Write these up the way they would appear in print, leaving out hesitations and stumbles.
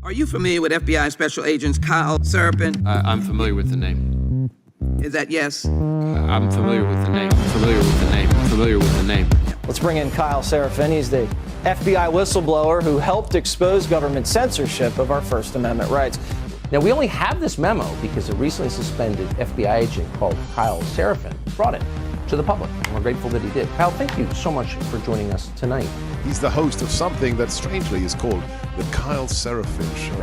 Are you familiar with FBI Special Agents Kyle Seraphin? I'm familiar with the name. Is that yes? I'm familiar with the name. Familiar with the name. Familiar with the name. Let's bring in Kyle Seraphin. He's the FBI whistleblower who helped expose government censorship of our First Amendment rights. Now, we only have this memo because a recently suspended FBI agent called Kyle Seraphin brought it to the public. We're grateful that he did. Kyle, thank you so much for joining us tonight. He's the host of something that strangely is called the Kyle Seraphin Show.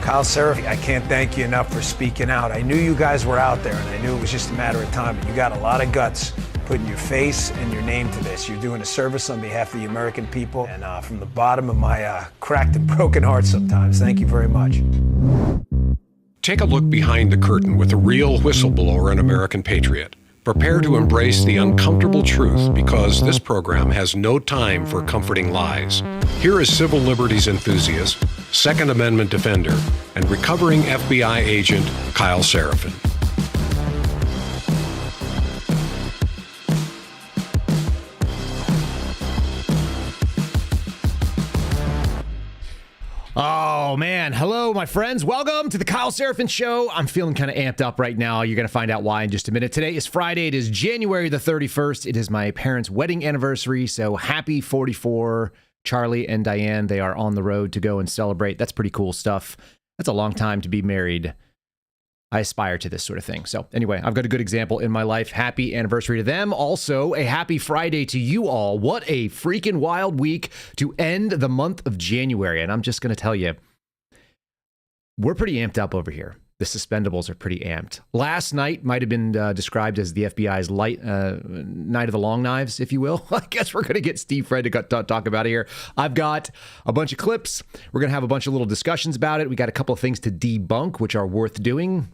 Kyle Seraphin, I can't thank you enough for speaking out. I knew you guys were out there, and I knew it was just a matter of time, but you got a lot of guts putting your face and your name to this. You're doing a service on behalf of the American people, and from the bottom of my cracked and broken heart sometimes, thank you very much. Take a look behind the curtain with a real whistleblower and American patriot. Prepare to embrace the uncomfortable truth because this program has no time for comforting lies. Here is civil liberties enthusiast, Second Amendment defender, and recovering FBI agent Kyle Seraphin. Oh, man. Hello, my friends. Welcome to the Kyle Seraphin Show. I'm feeling kind of amped up right now. You're going to find out why in just a minute. Today is Friday. It is January the 31st. It is my parents' wedding anniversary, so happy 44. Charlie and Diane, they are on the road to go and celebrate. That's pretty cool stuff. That's a long time to be married. I aspire to this sort of thing. So anyway, I've got a good example in my life. Happy anniversary to them. Also, a happy Friday to you all. What a freaking wild week to end the month of January. And I'm just going to tell you, we're pretty amped up over here. The suspendables are pretty amped. Last night might have been described as the FBI's night of the long knives, if you will. I guess we're going to get Steve Fred to talk about it here. I've got a bunch of clips. We're going to have a bunch of little discussions about it. We got a couple of things to debunk, which are worth doing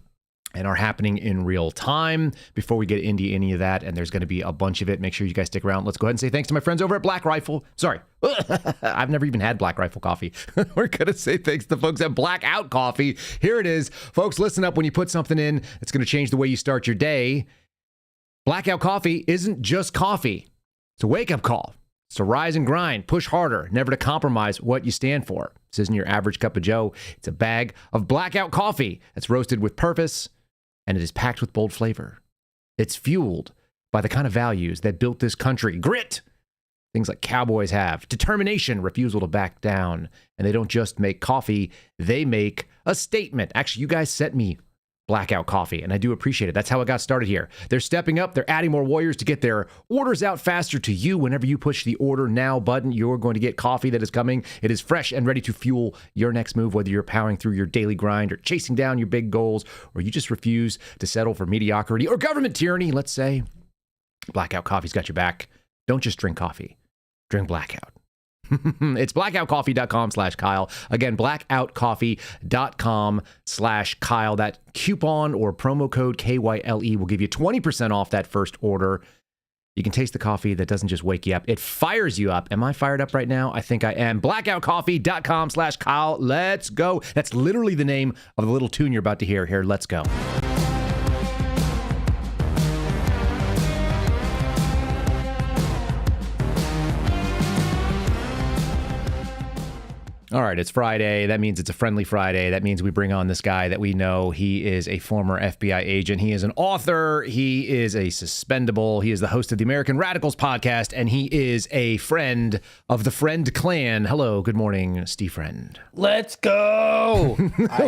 and are happening in real time before we get into any of that. And there's going to be a bunch of it. Make sure you guys stick around. Let's go ahead and say thanks to my friends over at Black Rifle. Sorry, I've never even had Black Rifle coffee. We're going to say thanks to folks at Blackout Coffee. Here it is. Folks, listen up. When you put something in, it's going to change the way you start your day. Blackout Coffee isn't just coffee. It's a wake-up call. It's to rise and grind, push harder, never to compromise what you stand for. This isn't your average cup of joe. It's a bag of Blackout Coffee that's roasted with purpose, and it is packed with bold flavor. It's fueled by the kind of values that built this country. Grit, things like cowboys have. Determination, refusal to back down. And they don't just make coffee, they make a statement. Actually, you guys sent me Blackout Coffee, and I do appreciate it. That's how it got started here. They're stepping up. They're adding more warriors to get their orders out faster to you. Whenever you push the order now button, you're going to get coffee that is coming. It is fresh and ready to fuel your next move, whether you're powering through your daily grind or chasing down your big goals, or you just refuse to settle for mediocrity or government tyranny, let's say. Blackout Coffee's got your back. Don't just drink coffee. Drink Blackout. It's blackoutcoffee.com/Kyle. Again, blackoutcoffee.com/Kyle. That coupon or promo code KYLE will give you 20% off that first order. You can taste the coffee that doesn't just wake you up. It fires you up. Am I fired up right now? I think I am. blackoutcoffee.com/Kyle. Let's go. That's literally the name of the little tune you're about to hear here. Let's go. All right, it's Friday. That means it's a friendly Friday. That means we bring on this guy that we know. He is a former FBI agent. He is an author. He is a suspendable. He is the host of the American Radicals podcast, and he is a friend of the Friend Clan. Hello, good morning, Steve Friend. Let's go!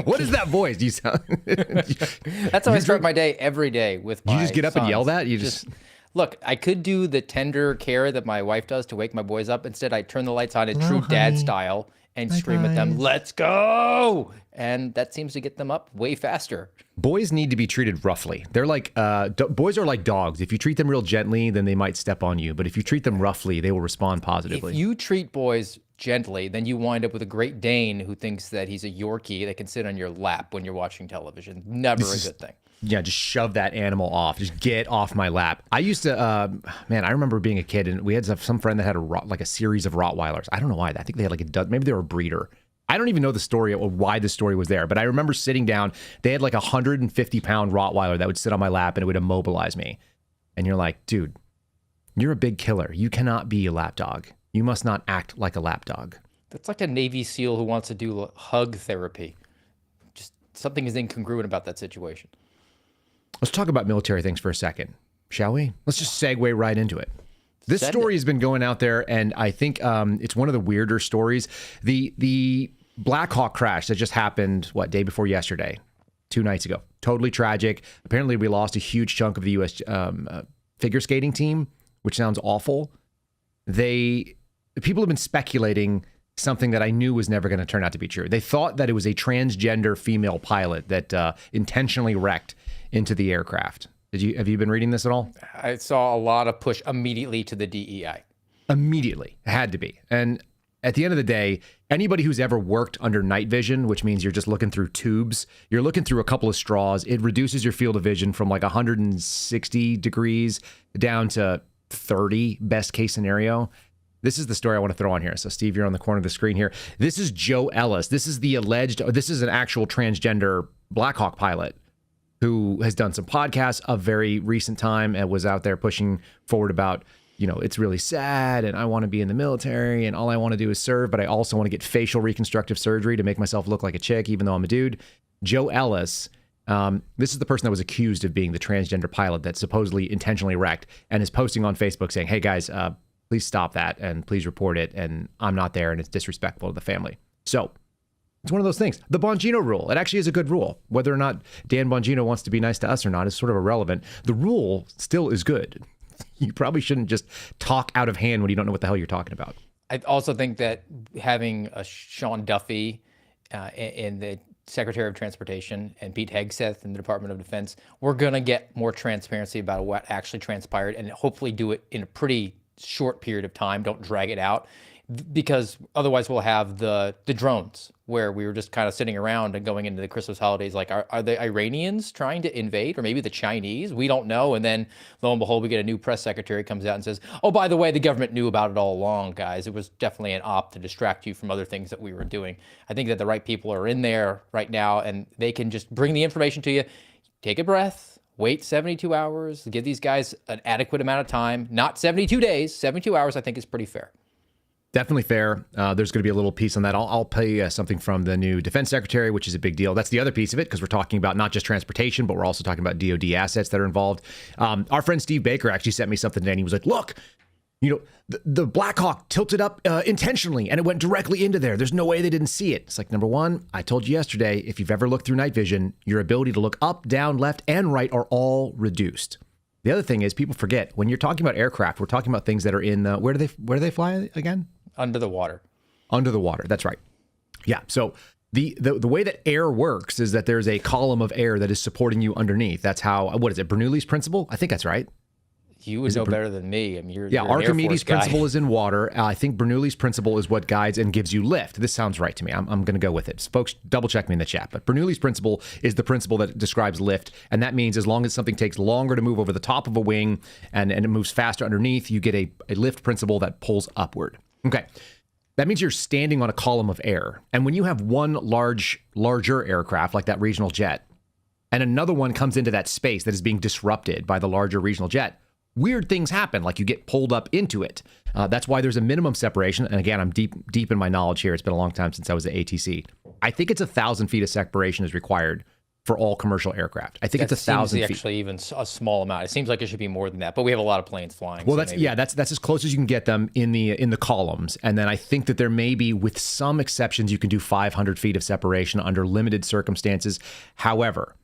What is that voice? Do you sound? That's how I start my day every day with my You just get up and yell that? You just... Look, I could do the tender care that my wife does to wake my boys up. Instead, I turn the lights on in true dad style and scream at them, let's go! And that seems to get them up way faster. Boys need to be treated roughly. They're like, boys are like dogs. If you treat them real gently, then they might step on you. But if you treat them roughly, they will respond positively. If you treat boys gently, then you wind up with a Great Dane who thinks that he's a Yorkie that can sit on your lap when you're watching television. Never a good thing. Yeah, just shove that animal off. Just get off my lap. I used to, I remember being a kid, and we had some friend that had a series of Rottweilers. I don't know why. I think they had like a dozen. Maybe they were a breeder. I don't even know the story or why the story was there, but I remember sitting down. They had like a 150-pound Rottweiler that would sit on my lap, and it would immobilize me. And you're like, dude, you're a big killer. You cannot be a lap dog. You must not act like a lap dog. That's like a Navy SEAL who wants to do hug therapy. Just something is incongruent about that situation. Let's talk about military things for a second, shall we? Let's just segue right into it. This story has been going out there, and I think it's one of the weirder stories. The Blackhawk crash that just happened, day before yesterday, 2 nights ago. Totally tragic. Apparently, we lost a huge chunk of the U.S. Figure skating team, which sounds awful. People have been speculating something that I knew was never going to turn out to be true. They thought that it was a transgender female pilot that intentionally wrecked into the aircraft. Have you been reading this at all? I saw a lot of push immediately to the DEI. Immediately. It had to be. And at the end of the day, anybody who's ever worked under night vision, which means you're just looking through tubes, you're looking through a couple of straws, it reduces your field of vision from like 160 degrees down to 30, best case scenario. This is the story I want to throw on here. So, Steve, you're on the corner of the screen here. This is Joe Ellis. This is this is an actual transgender Blackhawk pilot who has done some podcasts of very recent time and was out there pushing forward about, it's really sad and I want to be in the military and all I want to do is serve, but I also want to get facial reconstructive surgery to make myself look like a chick, even though I'm a dude. Joe Ellis, this is the person that was accused of being the transgender pilot that supposedly intentionally wrecked and is posting on Facebook saying, hey guys, please stop that and please report it. And I'm not there and it's disrespectful to the family. So it's one of those things. The Bongino rule, it actually is a good rule. Whether or not Dan Bongino wants to be nice to us or not is sort of irrelevant. The rule still is good. You probably shouldn't just talk out of hand when you don't know what the hell you're talking about. I also think that having a Sean Duffy in the Secretary of Transportation and Pete Hegseth in the Department of Defense, we're going to get more transparency about what actually transpired and hopefully do it in a pretty short period of time. Don't drag it out, because otherwise we'll have the drones where we were just kind of sitting around and going into the Christmas holidays like, are the Iranians trying to invade, or maybe the Chinese? We don't know. And then lo and behold, we get a new press secretary comes out and says, oh, by the way, the government knew about it all along, guys. It was definitely an op to distract you from other things that we were doing. I think that the right people are in there right now and they can just bring the information to you. Take a breath. Wait 72 hours, give these guys an adequate amount of time, not 72 days, 72 hours I think is pretty fair. Definitely fair. There's going to be a little piece on that. I'll play something from the new defense secretary, which is a big deal. That's the other piece of it, because we're talking about not just transportation, but we're also talking about DOD assets that are involved. Our friend Steve Baker actually sent me something today, and he was like, look, the Blackhawk tilted up intentionally, and it went directly into there. There's no way they didn't see it. It's like, number one, I told you yesterday, if you've ever looked through night vision, your ability to look up, down, left, and right are all reduced. The other thing is people forget, when you're talking about aircraft, we're talking about things that are in the, where do they fly again? Under the water. Under the water. That's right. Yeah. So the way that air works is that there's a column of air that is supporting you underneath. That's how, what is it? Bernoulli's principle? I think that's right. You would know better than me. I mean, you're an Archimedes' Air Force principle guy. is in water. I think Bernoulli's principle is what guides and gives you lift. This sounds right to me. I'm going to go with it. Folks, double check me in the chat. But Bernoulli's principle is the principle that describes lift. And that means as long as something takes longer to move over the top of a wing and it moves faster underneath, you get a lift principle that pulls upward. Okay. That means you're standing on a column of air. And when you have one larger aircraft like that regional jet, and another one comes into that space that is being disrupted by the larger regional jet, weird things happen, like you get pulled up into it. That's why there's a minimum separation. And again, I'm deep in my knowledge here. It's been a long time since I was at ATC. I think it's 1,000 feet of separation is required for all commercial aircraft. I think it's 1,000 feet. Actually, even a small amount. It seems like it should be more than that, but we have a lot of planes flying. Well, so that's as close as you can get them in the columns. And then I think that there may be, with some exceptions, you can do 500 feet of separation under limited circumstances. However,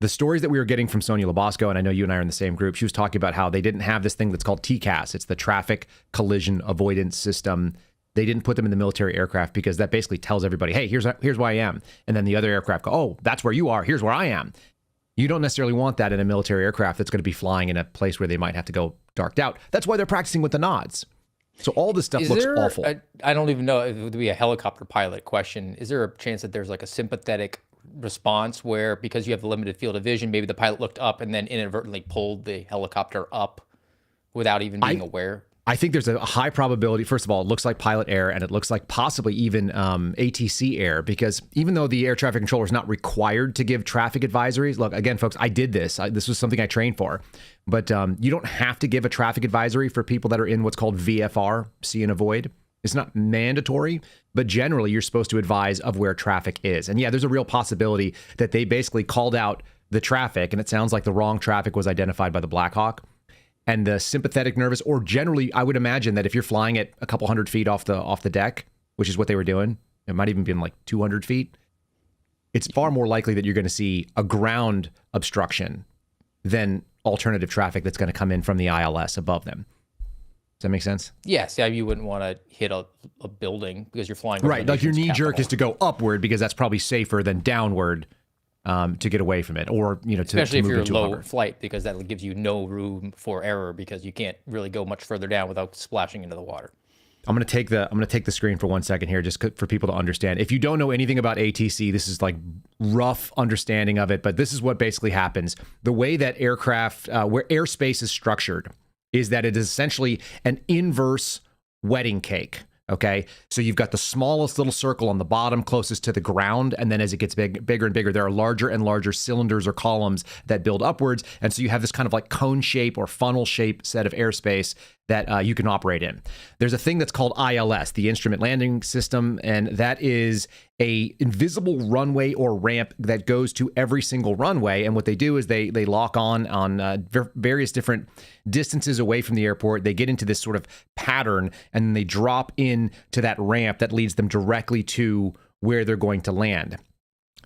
the stories that we were getting from Sonia Labosco, and I know you and I are in the same group, she was talking about how they didn't have this thing that's called TCAS. It's the Traffic Collision Avoidance System. They didn't put them in the military aircraft because that basically tells everybody, hey, here's where I am. And then the other aircraft go, oh, that's where you are. Here's where I am. You don't necessarily want that in a military aircraft that's going to be flying in a place where they might have to go darked out. That's why they're practicing with the nods. So all this stuff looks awful. I don't even know if it would be a helicopter pilot question. Is there a chance that there's like a sympathetic response where, because you have the limited field of vision, maybe the pilot looked up and then inadvertently pulled the helicopter up without even being aware? I think there's a high probability. First of all, it looks like pilot air, and it looks like possibly even ATC air, because even though the air traffic controller is not required to give traffic advisories, look, again, folks, I did this. This was something I trained for, but you don't have to give a traffic advisory for people that are in what's called VFR, see and avoid. It's not mandatory, but generally you're supposed to advise of where traffic is. And yeah, there's a real possibility that they basically called out the traffic, and it sounds like the wrong traffic was identified by the Blackhawk. And the sympathetic nervous, or generally, I would imagine that if you're flying at a couple hundred feet off the deck, which is what they were doing, it might even be like 200 feet, it's far more likely that you're going to see a ground obstruction than alternative traffic that's going to come in from the ILS above them. Does that make sense? Yes. Yeah, you wouldn't want to hit a building because you're flying over right. the Like your nation's knee jerk capital. is to go upward because that's probably safer than downward to get away from it, or especially to if move you're into low hover. flight, because that gives you no room for error because you can't really go much further down without splashing into the water. I'm going to take the screen for 1 second here, just for people to understand. If you don't know anything about ATC, this is like rough understanding of it, but this is what basically happens. The way that aircraft, where airspace is structured, is that it is essentially an inverse wedding cake. Okay, so you've got the smallest little circle on the bottom closest to the ground, and then as it gets bigger and bigger, there are larger and larger cylinders or columns that build upwards, and so you have this kind of like cone shape or funnel shape set of airspace that you can operate in. There's a thing that's called ILS, the Instrument Landing System, and that is a invisible runway or ramp that goes to every single runway. And what they do is they lock on various different distances away from the airport. They get into this sort of pattern, and then they drop in to that ramp that leads them directly to where they're going to land.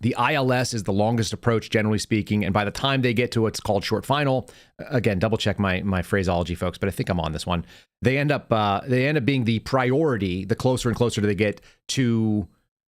The ILS is the longest approach, generally speaking, and by the time they get to what's called short final, again, double check my phraseology, folks, but I think I'm on this one. They end up being the priority the closer and closer they get to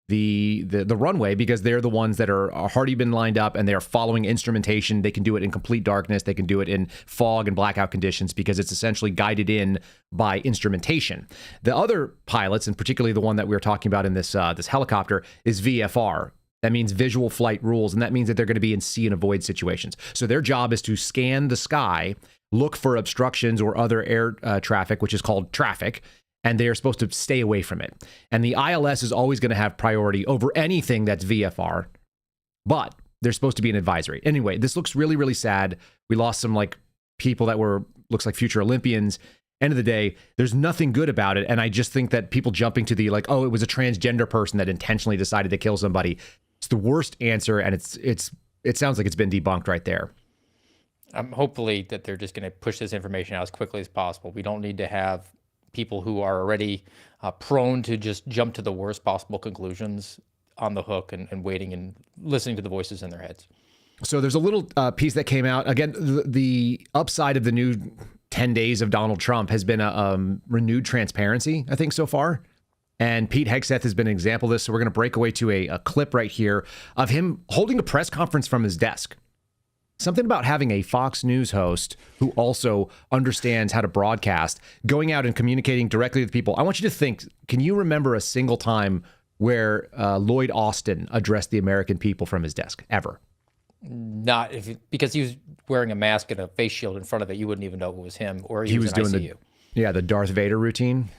the runway, because they're the ones that are already been lined up and they are following instrumentation. They can do it in complete darkness. They can do it in fog and blackout conditions because it's essentially guided in by instrumentation. The other pilots, and particularly the one that we were talking about in this helicopter, is VFR. That means visual flight rules, and that means that they're going to be in see and avoid situations. So their job is to scan the sky, look for obstructions or other air traffic, which is called traffic, and they are supposed to stay away from it. And the ILS is always going to have priority over anything that's VFR, but they're supposed to be an advisory. Anyway, this looks really, really sad. We lost some people that looks like future Olympians. End of the day, there's nothing good about it. And I just think that people jumping to the it was a transgender person that intentionally decided to kill somebody. It's the worst answer, and it sounds like it's been debunked right there. Hopefully that they're just going to push this information out as quickly as possible. We don't need to have people who are already prone to just jump to the worst possible conclusions on the hook and waiting and listening to the voices in their heads. So there's a little piece that came out. Again, the upside of the new 10 days of Donald Trump has been a renewed transparency, I think, so far. And Pete Hegseth has been an example of this. So we're going to break away to a clip right here of him holding a press conference from his desk. Something about having a Fox News host who also understands how to broadcast, going out and communicating directly with people. I want you to think, can you remember a single time where Lloyd Austin addressed the American people from his desk, ever? Not because he was wearing a mask and a face shield in front of it. You wouldn't even know it was him, or he was in ICU. The Darth Vader routine.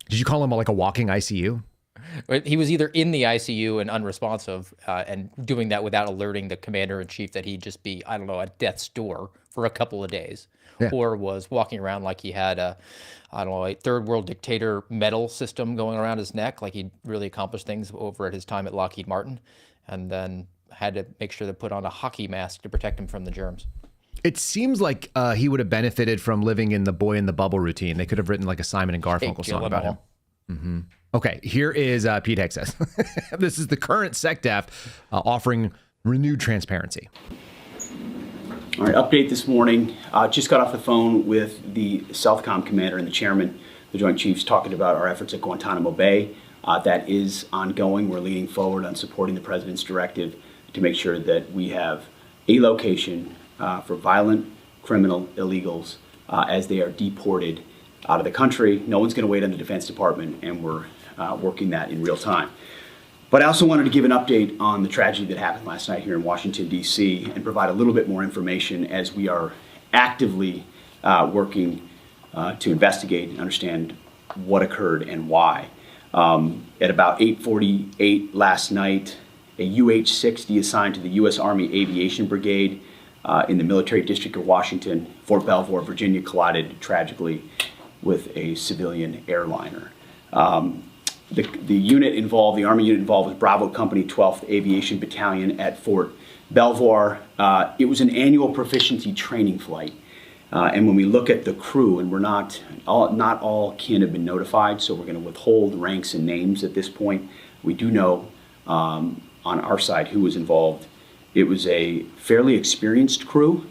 Did you call him like a walking ICU? He was either in the ICU and unresponsive and doing that without alerting the commander-in-chief that he'd just be, at death's door for a couple of days, or was walking around like he had a third world dictator medal system going around his neck, like he'd really accomplished things over at his time at Lockheed Martin, and then had to make sure to put on a hockey mask to protect him from the germs. It seems like he would have benefited from living in the Boy in the Bubble routine. They could have written like a Simon and Garfunkel song about him. Mm-hmm. Okay, here is Pete Hegseth. This is the current SecDef offering renewed transparency. All right, update this morning. Just got off the phone with the Southcom commander and the chairman, the Joint Chiefs, talking about our efforts at Guantanamo Bay. That is ongoing. We're leaning forward on supporting the president's directive to make sure that we have a location for violent criminal illegals as they are deported out of the country. No one's going to wait on the Defense Department, and we're working that in real time. But I also wanted to give an update on the tragedy that happened last night here in Washington, D.C., and provide a little bit more information as we are actively working to investigate and understand what occurred and why. At about 8:48 last night, a UH-60 assigned to the U.S. Army Aviation Brigade in the Military District of Washington, Fort Belvoir, Virginia, collided tragically with a civilian airliner. The unit involved, the Army unit involved, was Bravo Company 12th Aviation Battalion at Fort Belvoir. It was an annual proficiency training flight. And when we look at the crew, and not all kin have been notified, so we're going to withhold ranks and names at this point. We do know on our side who was involved. It was a fairly experienced crew,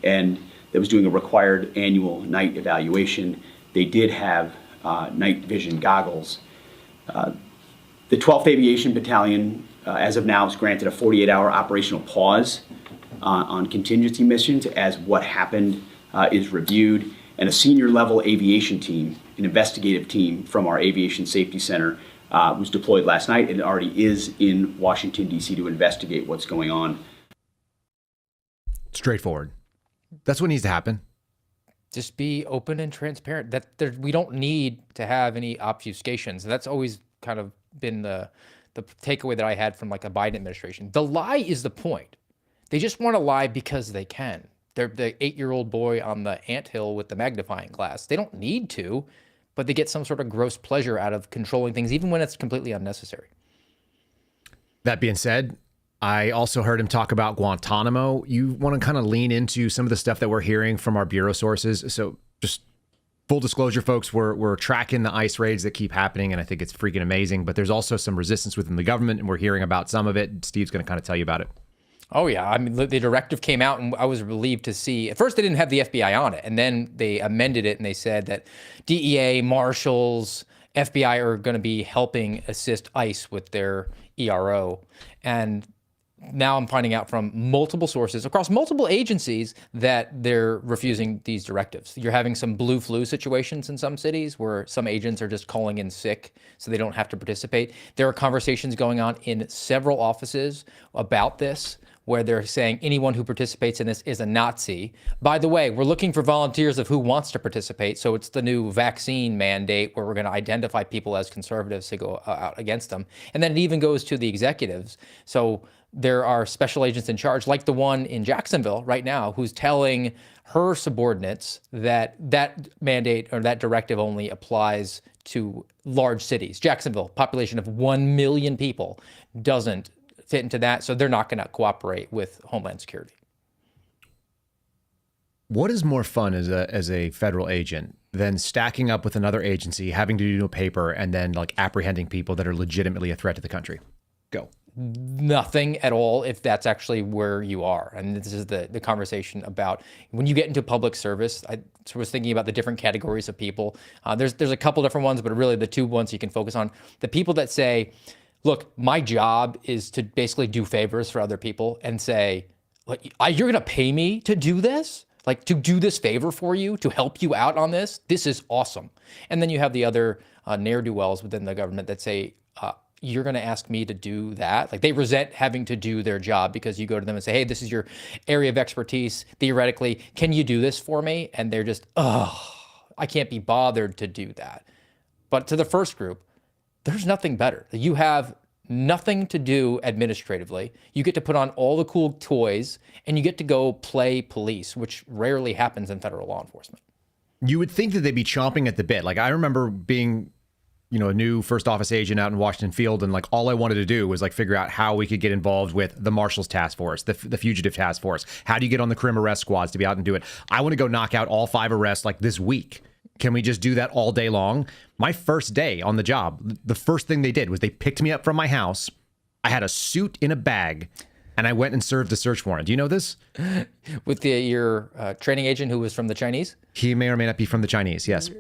and that was doing a required annual night evaluation. They did have night vision goggles. The 12th Aviation Battalion, as of now, is granted a 48-hour operational pause on contingency missions as what happened is reviewed, and a senior level aviation team, an investigative team from our Aviation Safety Center, was deployed last night and already is in Washington, D.C. to investigate what's going on. Straightforward. That's what needs to happen. Just be open and transparent. We don't need to have any obfuscations. That's always kind of been the takeaway that I had from like a Biden administration. The lie is the point. They just want to lie because they can. They're the 8-year-old boy on the anthill with the magnifying glass. They don't need to, but they get some sort of gross pleasure out of controlling things, even when it's completely unnecessary. That being said, I also heard him talk about Guantanamo. You want to kind of lean into some of the stuff that we're hearing from our bureau sources. So just full disclosure, folks, we're tracking the ICE raids that keep happening, and I think it's freaking amazing. But there's also some resistance within the government, and we're hearing about some of it. Steve's going to kind of tell you about it. Oh, yeah. I mean, the directive came out, and I was relieved to see. At first, they didn't have the FBI on it, and then they amended it, and they said that DEA, marshals, FBI are going to be helping assist ICE with their ERO. And now I'm finding out from multiple sources across multiple agencies that they're refusing these directives. You're having some blue flu situations in some cities where some agents are just calling in sick so they don't have to participate. There are conversations going on in several offices about this, where they're saying anyone who participates in this is a Nazi. By the way, we're looking for volunteers of who wants to participate. So it's the new vaccine mandate where we're going to identify people as conservatives to go out against them. And then it even goes to the executives. So there are special agents in charge, like the one in Jacksonville right now, who's telling her subordinates that that mandate or that directive only applies to large cities. Jacksonville, population of 1 million people, doesn't fit into that, so they're not going to cooperate with Homeland Security. What is more fun as a federal agent than stacking up with another agency, having to do a paper, and then like apprehending people that are legitimately a threat to the country? Go. Nothing at all if that's actually where you are. And this is the conversation about when you get into public service. I was thinking about the different categories of people. There's a couple different ones, but really the two ones you can focus on. The people that say, look, my job is to basically do favors for other people and say, like, you're going to pay me to do this? Like, to do this favor for you, to help you out on this? This is awesome. And then you have the other ne'er-do-wells within the government that say, you're going to ask me to do that? Like, they resent having to do their job because you go to them and say, hey, this is your area of expertise. Theoretically, can you do this for me? And they're just, I can't be bothered to do that. But to the first group, there's nothing better. You have nothing to do administratively. You get to put on all the cool toys and you get to go play police, which rarely happens in federal law enforcement. You would think that they'd be chomping at the bit. Like, I remember being, a new first office agent out in Washington Field, and like all I wanted to do was like figure out how we could get involved with the Marshals Task Force, the Fugitive Task Force. How do you get on the crim arrest squads to be out and do it? I want to go knock out all 5 arrests like this week. Can we just do that all day long? My first day on the job, the first thing they did was they picked me up from my house. I had a suit in a bag, and I went and served a search warrant. Do you know this? With your training agent who was from the Chinese? He may or may not be from the Chinese, yes.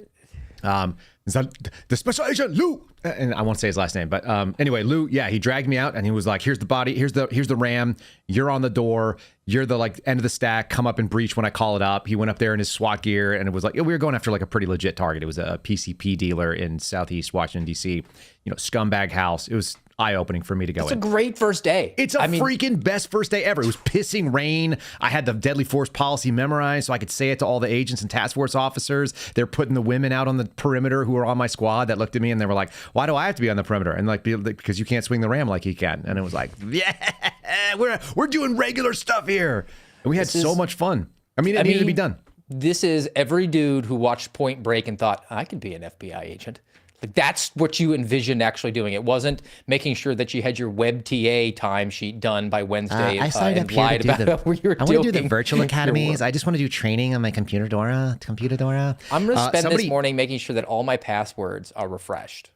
The special agent Lou, and I won't say his last name, but anyway, Lou, yeah, he dragged me out and he was like, here's the body, here's the ram, you're on the door, you're the like end of the stack, come up and breach when I call it up. He went up there in his SWAT gear, and it was like, we were going after like a pretty legit target. It was a PCP dealer in Southeast Washington, DC, scumbag house. It was eye-opening for me to go in. It's a great first day. It's freaking best first day ever. It was pissing rain. I had the deadly force policy memorized so I could say it to all the agents and task force officers. They're putting the women out on the perimeter who were on my squad that looked at me and they were like, why do I have to be on the perimeter? And like, because you can't swing the ram like he can. And it was like, yeah, we're doing regular stuff here. And we had so much fun. It needed to be done. This is every dude who watched Point Break and thought, I could be an FBI agent. Like that's what you envisioned actually doing. It wasn't making sure that you had your web TA timesheet done by Wednesday I signed up and here lied to do about where you were I want to do the doing virtual your academies. work. I just want to do training on my computer Dora. I'm going to spend this morning making sure that all my passwords are refreshed.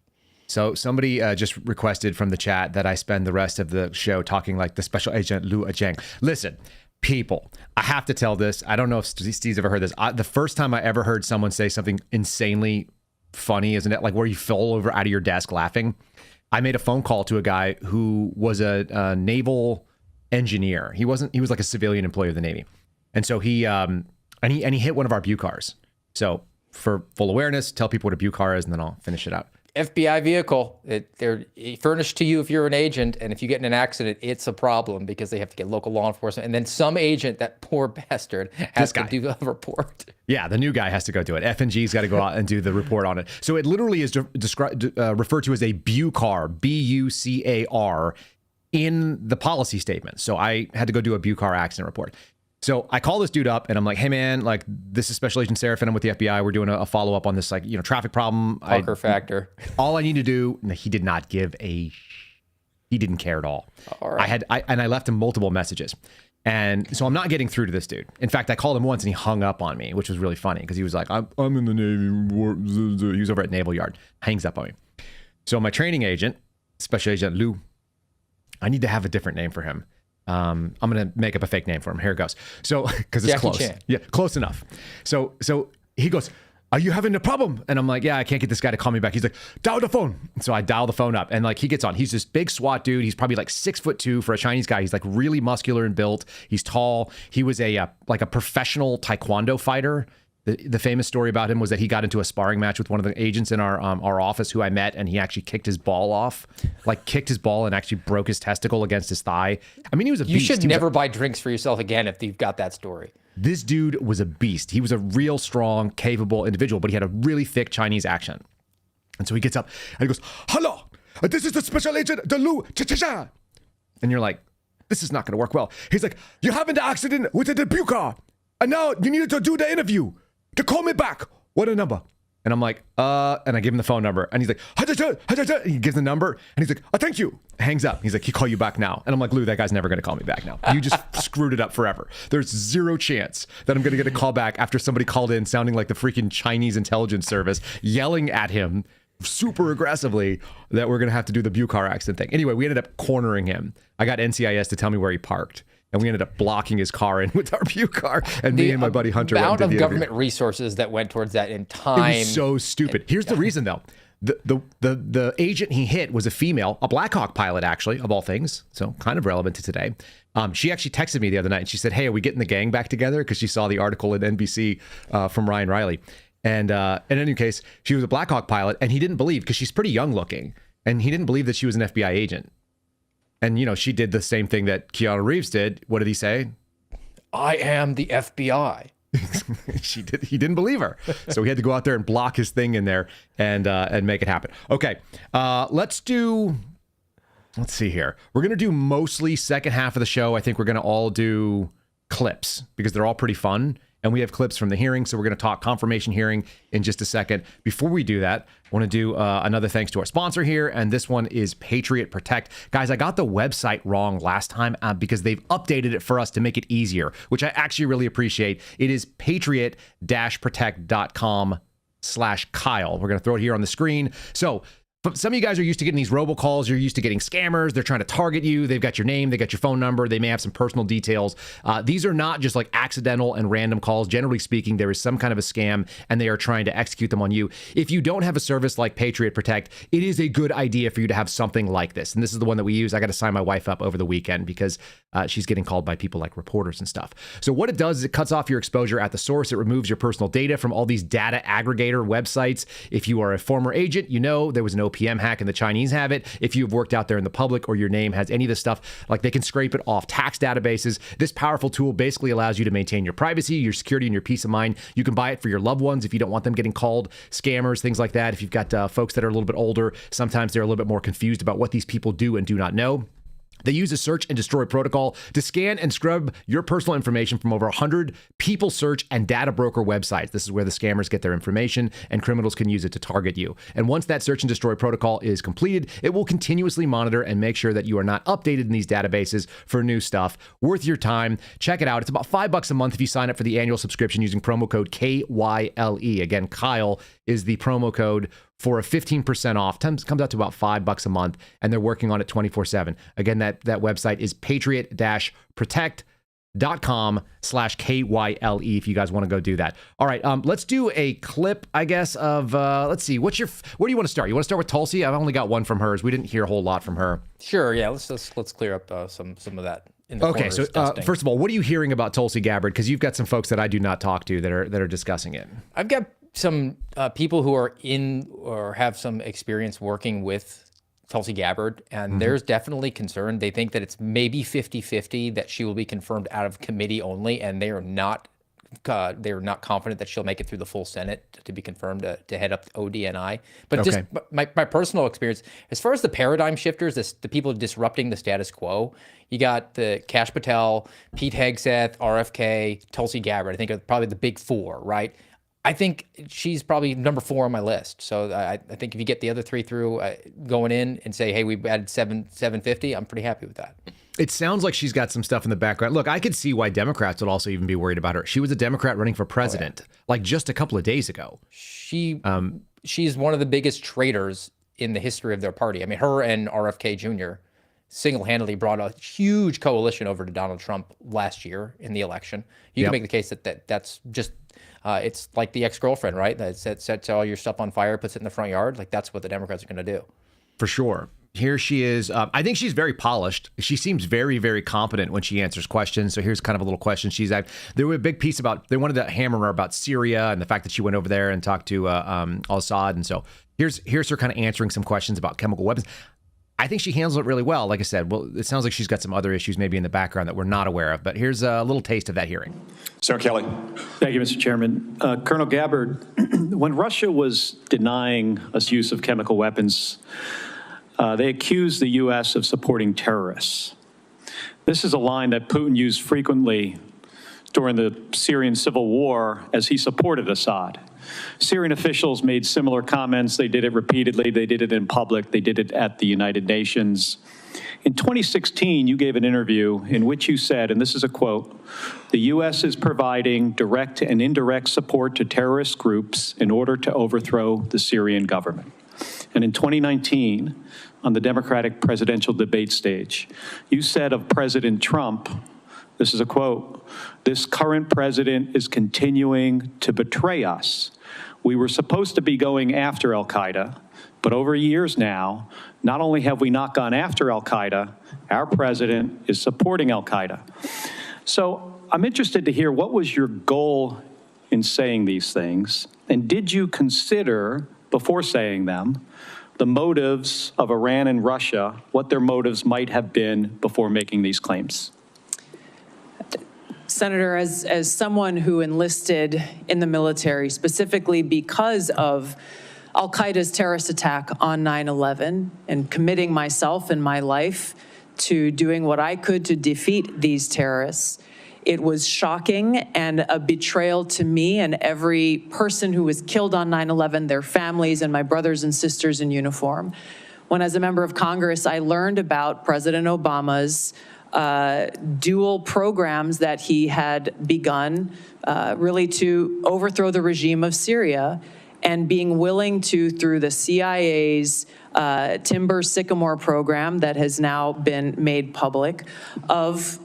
So somebody just requested from the chat that I spend the rest of the show talking like the special agent Lu Zhang. Listen, people, I have to tell this. I don't know if Steve's ever heard this. The first time I ever heard someone say something insanely funny, isn't it? Like where you fall over out of your desk laughing. I made a phone call to a guy who was a naval engineer. He was like a civilian employee of the Navy. And so he hit one of our BUCARs. So for full awareness, tell people what a BUCAR is and then I'll finish it out. FBI vehicle. They're furnished to you if you're an agent, and if you get in an accident, it's a problem because they have to get local law enforcement. And then some agent, that poor bastard, has to do a report. Yeah, the new guy has to go do it. F&G's got to go out and do the report on it. So it literally is referred to as a BUCAR, B-U-C-A-R, in the policy statement. So I had to go do a BUCAR accident report. So I call this dude up and I'm like, hey man, like this is Special Agent Seraphin. I'm with the FBI. We're doing a follow-up on this, like, traffic problem. Pucker factor. All I need to do, he did not give he didn't care at all. All right. I left him multiple messages. And so I'm not getting through to this dude. In fact, I called him once and he hung up on me, which was really funny because he was like, I'm in the Navy. He was over at Naval Yard. Hangs up on me. So my training agent, Special Agent Lu, I need to have a different name for him. I'm going to make up a fake name for him. Here it goes. So, because it's Jackie close. Chan. Yeah, close enough. So he goes, are you having a problem? And I'm like, yeah, I can't get this guy to call me back. He's like, dial the phone. So I dial the phone up and like he gets on. He's this big SWAT dude. He's probably like 6'2" for a Chinese guy. He's like really muscular and built. He's tall. He was a professional taekwondo fighter. The famous story about him was that he got into a sparring match with one of the agents in our office who I met, and he actually kicked his ball off, like kicked his ball and actually broke his testicle against his thigh. I mean, he was a beast. You should never buy drinks for yourself again if you've got that story. This dude was a beast. He was a real strong, capable individual, but he had a really thick Chinese accent. And so he gets up and he goes, hello, this is the Special Agent Lu Cha-cha-cha. And you're like, this is not going to work well. He's like, you having the accident with the BUCAR, and now you needed to do the interview. To call me back. What a number? And I'm like, and I give him the phone number. And he's like, he gives the number. And he's like, thank you. Hangs up. He's like, he'll call you back now. And I'm like, Lou, that guy's never going to call me back now. You just screwed it up forever. There's zero chance that I'm going to get a call back after somebody called in sounding like the freaking Chinese intelligence service, yelling at him super aggressively that we're going to have to do the BUCAR accident thing. Anyway, we ended up cornering him. I got NCIS to tell me where he parked. And we ended up blocking his car in with our BUCAR. And me and my buddy Hunter went and did the interview. Amount of government resources that went towards that in time. It was so stupid. Here's the reason, though. The agent he hit was a female, a Blackhawk pilot, actually, of all things. So kind of relevant to today. She actually texted me the other night and she said, hey, are we getting the gang back together? Because she saw the article at NBC from Ryan Riley. And in any case, she was a Blackhawk pilot and he didn't believe, because she's pretty young looking, and he didn't believe that she was an FBI agent. And, she did the same thing that Keanu Reeves did. What did he say? I am the FBI. He didn't believe her. So he had to go out there and block his thing in there and make it happen. Okay. Let's see here. We're going to do mostly second half of the show. I think we're going to all do clips because they're all pretty fun. And we have clips from the hearing, so we're going to talk confirmation hearing in just a second. Before we do that, I want to do another thanks to our sponsor here, and this one is Patriot Protect. Guys, I got the website wrong last time because they've updated it for us to make it easier, which I actually really appreciate. It is patriot-protect.com/Kyle. We're going to throw it here on the screen. So some of you guys are used to getting these robocalls. You're used to getting scammers. They're trying to target you. They've got your name. They got your phone number. They may have some personal details. These are not just like accidental and random calls. Generally speaking, there is some kind of a scam, and they are trying to execute them on you. If you don't have a service like Patriot Protect, it is a good idea for you to have something like this. And this is the one that we use. I got to sign my wife up over the weekend because she's getting called by people like reporters and stuff. So what it does is it cuts off your exposure at the source. It removes your personal data from all these data aggregator websites. If you are a former agent, there was an OPM hack and the Chinese have it. If you've worked out there in the public or your name has any of this stuff, like they can scrape it off tax databases. This powerful tool basically allows you to maintain your privacy, your security, and your peace of mind. You can buy it for your loved ones if you don't want them getting called scammers, things like that. If you've got folks that are a little bit older, sometimes they're a little bit more confused about what these people do and do not know. They use a search and destroy protocol to scan and scrub your personal information from over 100 people search and data broker websites. This is where the scammers get their information, and criminals can use it to target you. And once that search and destroy protocol is completed, it will continuously monitor and make sure that you are not updated in these databases for new stuff. Worth your time. Check it out. It's about $5 a month if you sign up for the annual subscription using promo code KYLE. Again, Kyle is the promo code for a 15% off. Comes out to about $5 a month, and they're working on it 24/7. Again, that website is patriot-protect.com/KYLE if you guys want to go do that. All right, let's do a clip, I guess, of, let's see, where do you want to start? You want to start with Tulsi? I've only got one from hers. We didn't hear a whole lot from her. Sure, yeah, let's clear up some of that. In the okay, so first of all, what are you hearing about Tulsi Gabbard? Because you've got some folks that I do not talk to that are discussing it. I've got some people who are in or have some experience working with Tulsi Gabbard, and there's definitely concern. They think that it's maybe 50-50 that she will be confirmed out of committee only, and they are not confident that she'll make it through the full Senate to be confirmed to head up ODNI. But just my personal experience, as far as the paradigm shifters, the people disrupting the status quo, you got the KASH Patel, Pete Hegseth, RFK, Tulsi Gabbard. I think are probably the big four, right? I think she's probably number 4 on my list. So I think if you get the other 3 through going in and say, hey, we've added 750, I'm pretty happy with that. It sounds like she's got some stuff in the background. Look, I could see why Democrats would also even be worried about her. She was a Democrat running for president like just a couple of days ago. She's one of the biggest traitors in the history of their party. I mean, her and RFK Jr. single-handedly brought a huge coalition over to Donald Trump last year in the election. You can make the case that's just it's like the ex-girlfriend, right? That sets all your stuff on fire, puts it in the front yard. Like, that's what the Democrats are going to do. For sure. Here she is. I think she's very polished. She seems very, very competent when she answers questions. So here's kind of a little question she's had. There was a big piece about, they wanted to hammer her about Syria and the fact that she went over there and talked to al-Assad. And so here's her kind of answering some questions about chemical weapons. I think she handles it really well. Like I said, well, it sounds like she's got some other issues maybe in the background that we're not aware of. But here's a little taste of that hearing. Senator Kelly. Thank you, Mr. Chairman. Colonel Gabbard, when Russia was denying us use of chemical weapons, they accused the U.S. of supporting terrorists. This is a line that Putin used frequently during the Syrian civil war as he supported Assad. Syrian officials made similar comments. They did it repeatedly. They did it in public. They did it at the United Nations. In 2016, you gave an interview in which you said, and this is a quote, "The U.S. is providing direct and indirect support to terrorist groups in order to overthrow the Syrian government." And in 2019, on the Democratic presidential debate stage, you said of President Trump, this is a quote, "This current president is continuing to betray us. We were supposed to be going after al-Qaeda, but over years now, not only have we not gone after al-Qaeda, our president is supporting al-Qaeda." So I'm interested to hear, what was your goal in saying these things? And did you consider, before saying them, the motives of Iran and Russia, what their motives might have been before making these claims? Senator, as someone who enlisted in the military specifically because of al-Qaeda's terrorist attack on 9/11 and committing myself and my life to doing what I could to defeat these terrorists, it was shocking and a betrayal to me and every person who was killed on 9/11, their families and my brothers and sisters in uniform. When, as a member of Congress, I learned about President Obama's dual programs that he had begun really to overthrow the regime of Syria, and being willing to, through the CIA's Timber Sycamore program that has now been made public, of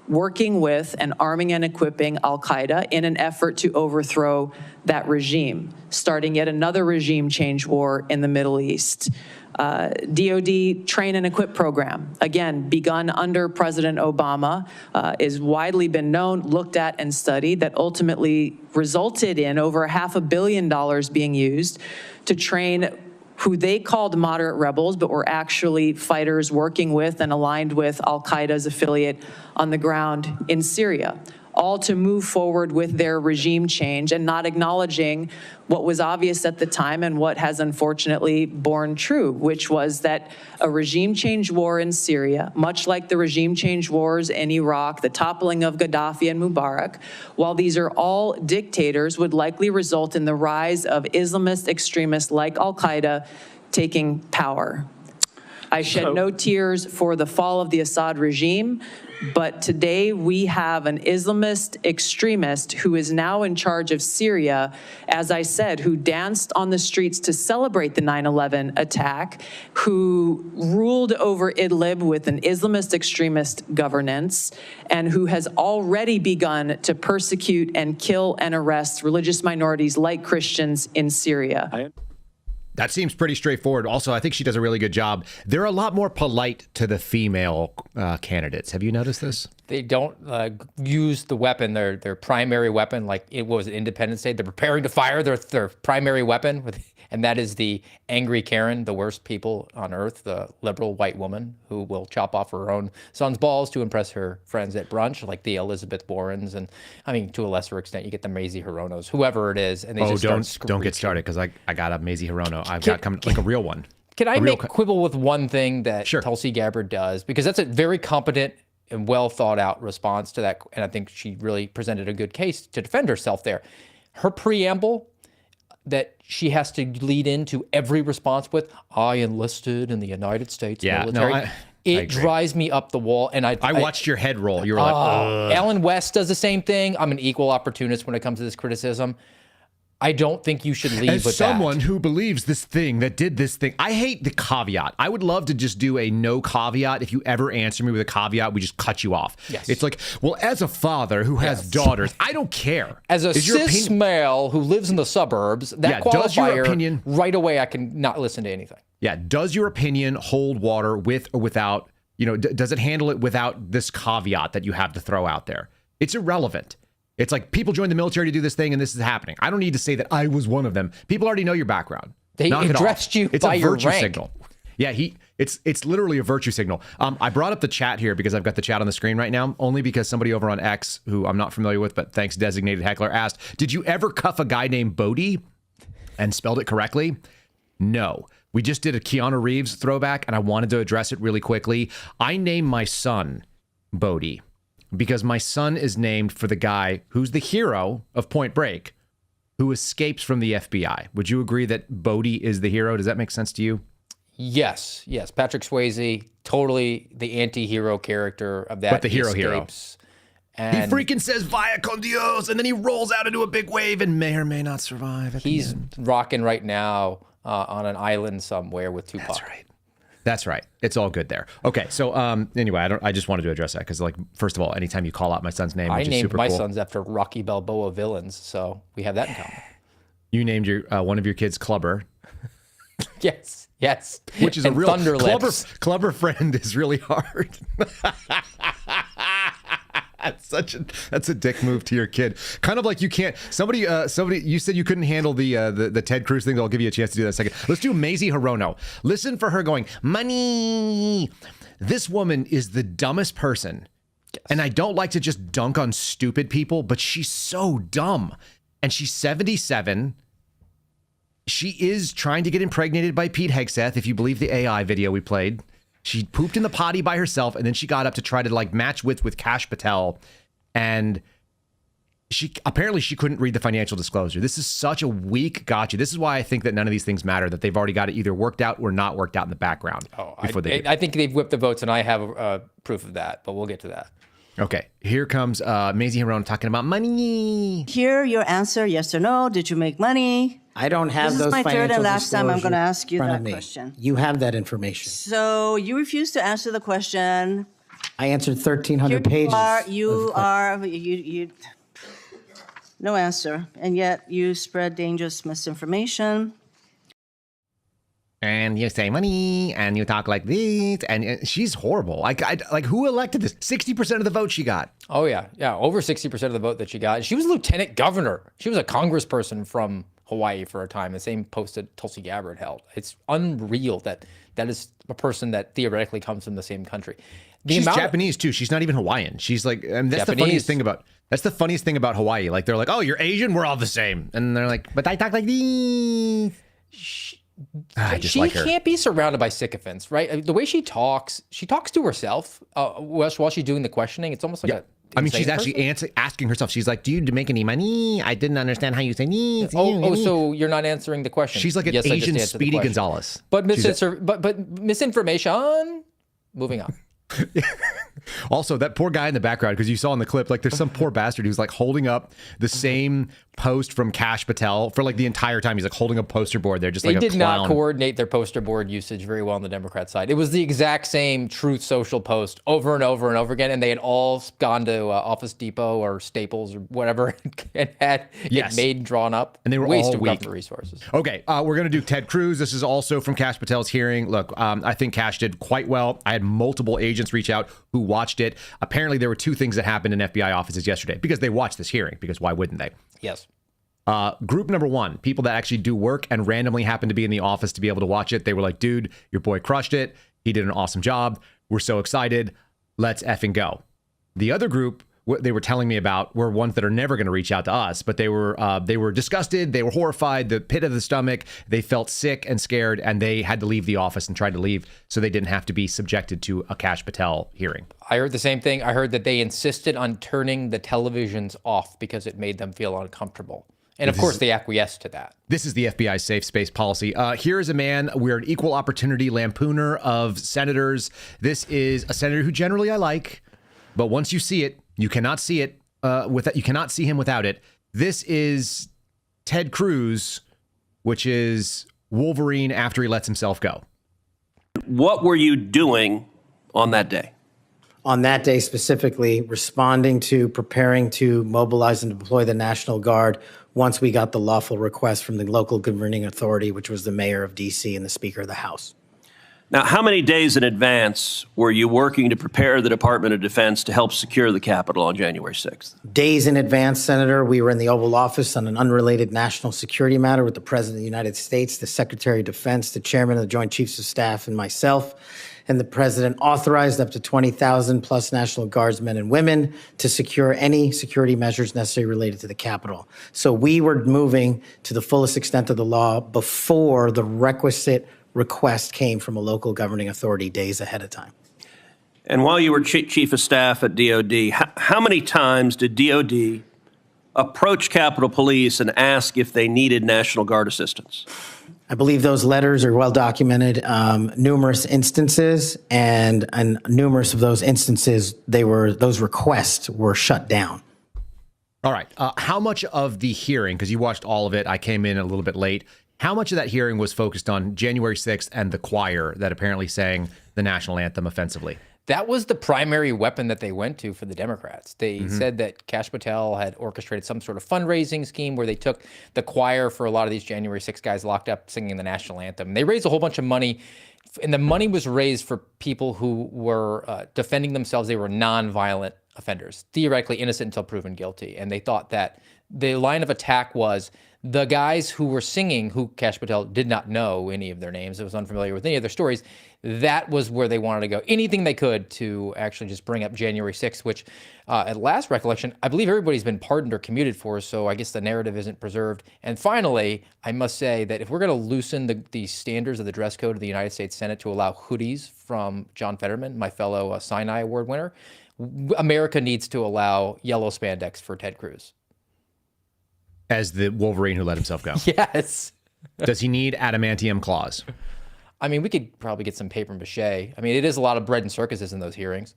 working with and arming and equipping al-Qaeda in an effort to overthrow that regime, starting yet another regime change war in the Middle East. DOD train and equip program, again, begun under President Obama, is widely been known, looked at, and studied, that ultimately resulted in over $500 million being used to train who they called moderate rebels, but were actually fighters working with and aligned with al-Qaeda's affiliate on the ground in Syria. all to move forward with their regime change and not acknowledging what was obvious at the time and what has unfortunately borne true, which was that a regime change war in Syria, much like the regime change wars in Iraq, the toppling of Gaddafi and Mubarak, while these are all dictators, would likely result in the rise of Islamist extremists like Al-Qaeda taking power. I shed no tears for the fall of the Assad regime, but today we have an Islamist extremist who is now in charge of Syria, as I said, who danced on the streets to celebrate the 9/11 attack, who ruled over Idlib with an Islamist extremist governance, and who has already begun to persecute and kill and arrest religious minorities like Christians in Syria. That seems pretty straightforward. Also, I think she does a really good job. They're a lot more polite to the female candidates. Have you noticed this? They don't use the weapon, their primary weapon, like it was Independence Day. They're preparing to fire their primary weapon, and that is the angry Karen, the worst people on earth, the liberal white woman who will chop off her own son's balls to impress her friends at brunch, like the Elizabeth Warrens, and I mean, to a lesser extent, you get the Mazie Hironos, whoever it is, and they just don't get started, because I got a Mazie Hirono. I've got coming like a real one. Can I make quibble with one thing that Tulsi Gabbard does? Because that's a very competent and well thought out response to that. And I think she really presented a good case to defend herself there. Her preamble that she has to lead into every response with, I enlisted in the United States military. No, I it drives me up the wall. And I watched your head roll. You were like, ugh. Alan West does the same thing. I'm an equal opportunist when it comes to this criticism. I don't think you should leave with that. As someone who believes this thing, that did this thing, I hate the caveat. I would love to just do a no caveat. If you ever answer me with a caveat, we just cut you off. Yes. It's like, well, as a father who has daughters, I don't care. As a cis male who lives in the suburbs, that qualifier, right away, I can not listen to anything. Yeah. Does your opinion hold water with or without, does it handle it without this caveat that you have to throw out there? It's irrelevant. It's like people join the military to do this thing and this is happening. I don't need to say that I was one of them. People already know your background. They addressed you by your rank. It's a virtue signal. Yeah, it's literally a virtue signal. I brought up the chat here because I've got the chat on the screen right now, only because somebody over on X, who I'm not familiar with, but thanks designated heckler, asked, did you ever cuff a guy named Bodie and spelled it correctly? No. We just did a Keanu Reeves throwback and I wanted to address it really quickly. I named my son Bodie because my son is named for the guy who's the hero of Point Break, who escapes from the FBI. Would you agree that Bodie is the hero? Does that make sense to you? Yes. Patrick Swayze, totally the anti-hero character of that. But the hero. And he freaking says, Vaya con Dios, and then he rolls out into a big wave and may or may not survive. He's rocking right now on an island somewhere with Tupac. That's right. It's all good there. Okay, so anyway, I just wanted to address that because, like, first of all, anytime you call out my son's name, which is super cool. I named my sons after Rocky Balboa villains, so we have that in common. You named your one of your kids Clubber. Yes. Which is and a real Clubber friend is really hard. That's a dick move to your kid. Kind of like you can't. Somebody. You said you couldn't handle the Ted Cruz thing. I'll give you a chance to do that in a second. Let's do Mazie Hirono. Listen for her going money. This woman is the dumbest person, and I don't like to just dunk on stupid people, but she's so dumb, and she's 77. She is trying to get impregnated by Pete Hegseth, if you believe the AI video we played. She pooped in the potty by herself, and then she got up to try to like match with KASH Patel, and she couldn't read the financial disclosure. This is such a weak gotcha. This is why I think that none of these things matter, that they've already got it either worked out or not worked out in the background. I think they've whipped the votes, and I have proof of that, but we'll get to that. Okay, here comes Mazie Hirono talking about money. Hear your answer, yes or no. Did you make money? I don't have those financial disclosures. This is my third and last time I'm going to ask you that question. You have that information. So you refuse to answer the question. I answered 1,300 pages. No answer. And yet you spread dangerous misinformation. And you say money, and you talk like this, and she's horrible. Like who elected this? 60% of the vote she got. Oh yeah, over 60% of the vote that she got. She was lieutenant governor. She was a congressperson from Hawaii for a time. The same post that Tulsi Gabbard held. It's unreal that is a person that theoretically comes from the same country. She's Japanese too. She's not even Hawaiian. She's like, and that's Japanese. The funniest thing about That's the funniest thing about Hawaii. Like, they're like, oh, you're Asian? We're all the same. And they're like, but I talk like this. I just She like her. can't be surrounded by sycophants, right? The way she talks to herself while she's doing the questioning. It's almost like a I mean, she's insane actually person. asking herself. She's like, do you make any money? I didn't understand how you say nee. So you're not answering the question. She's like an Yes, I just Asian answered the Speedy question. Gonzalez. But misinformation. Moving on. Also, that poor guy in the background, because you saw in the clip, like, there's some poor bastard who's like holding up the same post from KASH Patel for like the entire time. He's like holding a poster board there, just like a They clown. did not coordinate their poster board usage very well on the Democrat side. It was the exact same Truth Social post over and over and over again, and they had all gone to Office Depot or Staples or whatever and had it made and drawn up. And they were waste all of weak. government resources. Okay, we're going to do Ted Cruz. This is also from KASH Patel's hearing. Look, I think KASH did quite well. I had multiple agents reach out who watched it. Apparently, there were two things that happened in FBI offices yesterday because they watched this hearing, because why wouldn't they? Yes. Group number one, people that actually do work and randomly happen to be in the office to be able to watch it. They were like, dude, your boy crushed it. He did an awesome job. We're so excited. Let's effing go. The other group, what they were telling me about, were ones that are never going to reach out to us, but they were disgusted. They were horrified, the pit of the stomach. They felt sick and scared, and they had to leave the office and tried to leave so they didn't have to be subjected to a KASH Patel hearing. I heard the same thing. I heard that they insisted on turning the televisions off because it made them feel uncomfortable. And of course, they acquiesced to that. This is the FBI's safe space policy. Here is a man, we're an equal opportunity lampooner of senators. This is a senator who generally I like, but once you see it, you cannot see it you cannot see him without it. This is Ted Cruz, which is Wolverine after he lets himself go. What were you doing on that day? On that day specifically, responding to preparing to mobilize and deploy the National Guard once we got the lawful request from the local governing authority, which was the mayor of D.C. and the Speaker of the House. Now, how many days in advance were you working to prepare the Department of Defense to help secure the Capitol on January 6th? Days in advance, Senator, we were in the Oval Office on an unrelated national security matter with the President of the United States, the Secretary of Defense, the Chairman of the Joint Chiefs of Staff, and myself. And the President authorized up to 20,000 plus National Guardsmen and women to secure any security measures necessary related to the Capitol. So we were moving to the fullest extent of the law before the requisite request came from a local governing authority days ahead of time. And while you were Chief of Staff at DOD, how many times did DOD approach Capitol Police and ask if they needed National Guard assistance? I believe those letters are well documented, numerous instances, and numerous of those instances, those requests were shut down. All right. How much of the hearing, because you watched all of it, I came in a little bit late, how much of that hearing was focused on January 6th and the choir that apparently sang the national anthem offensively? That was the primary weapon that they went to for the Democrats. They said that KASH Patel had orchestrated some sort of fundraising scheme where they took the choir for a lot of these January 6 guys locked up singing the national anthem. They raised a whole bunch of money, and the money was raised for people who were defending themselves. They were nonviolent offenders, theoretically innocent until proven guilty. And they thought that the line of attack was the guys who were singing, who KASH Patel did not know any of their names, it was unfamiliar with any of their stories, that was where they wanted to go. Anything they could to actually just bring up January 6th, which at last recollection, I believe everybody's been pardoned or commuted for, so I guess the narrative isn't preserved. And finally, I must say that if we're going to loosen the standards of the dress code of the United States Senate to allow hoodies from John Fetterman, my fellow Sinai Award winner, America needs to allow yellow spandex for Ted Cruz. As the Wolverine who let himself go. Yes. Does he need adamantium claws? I mean, we could probably get some paper mache. I mean, it is a lot of bread and circuses in those hearings.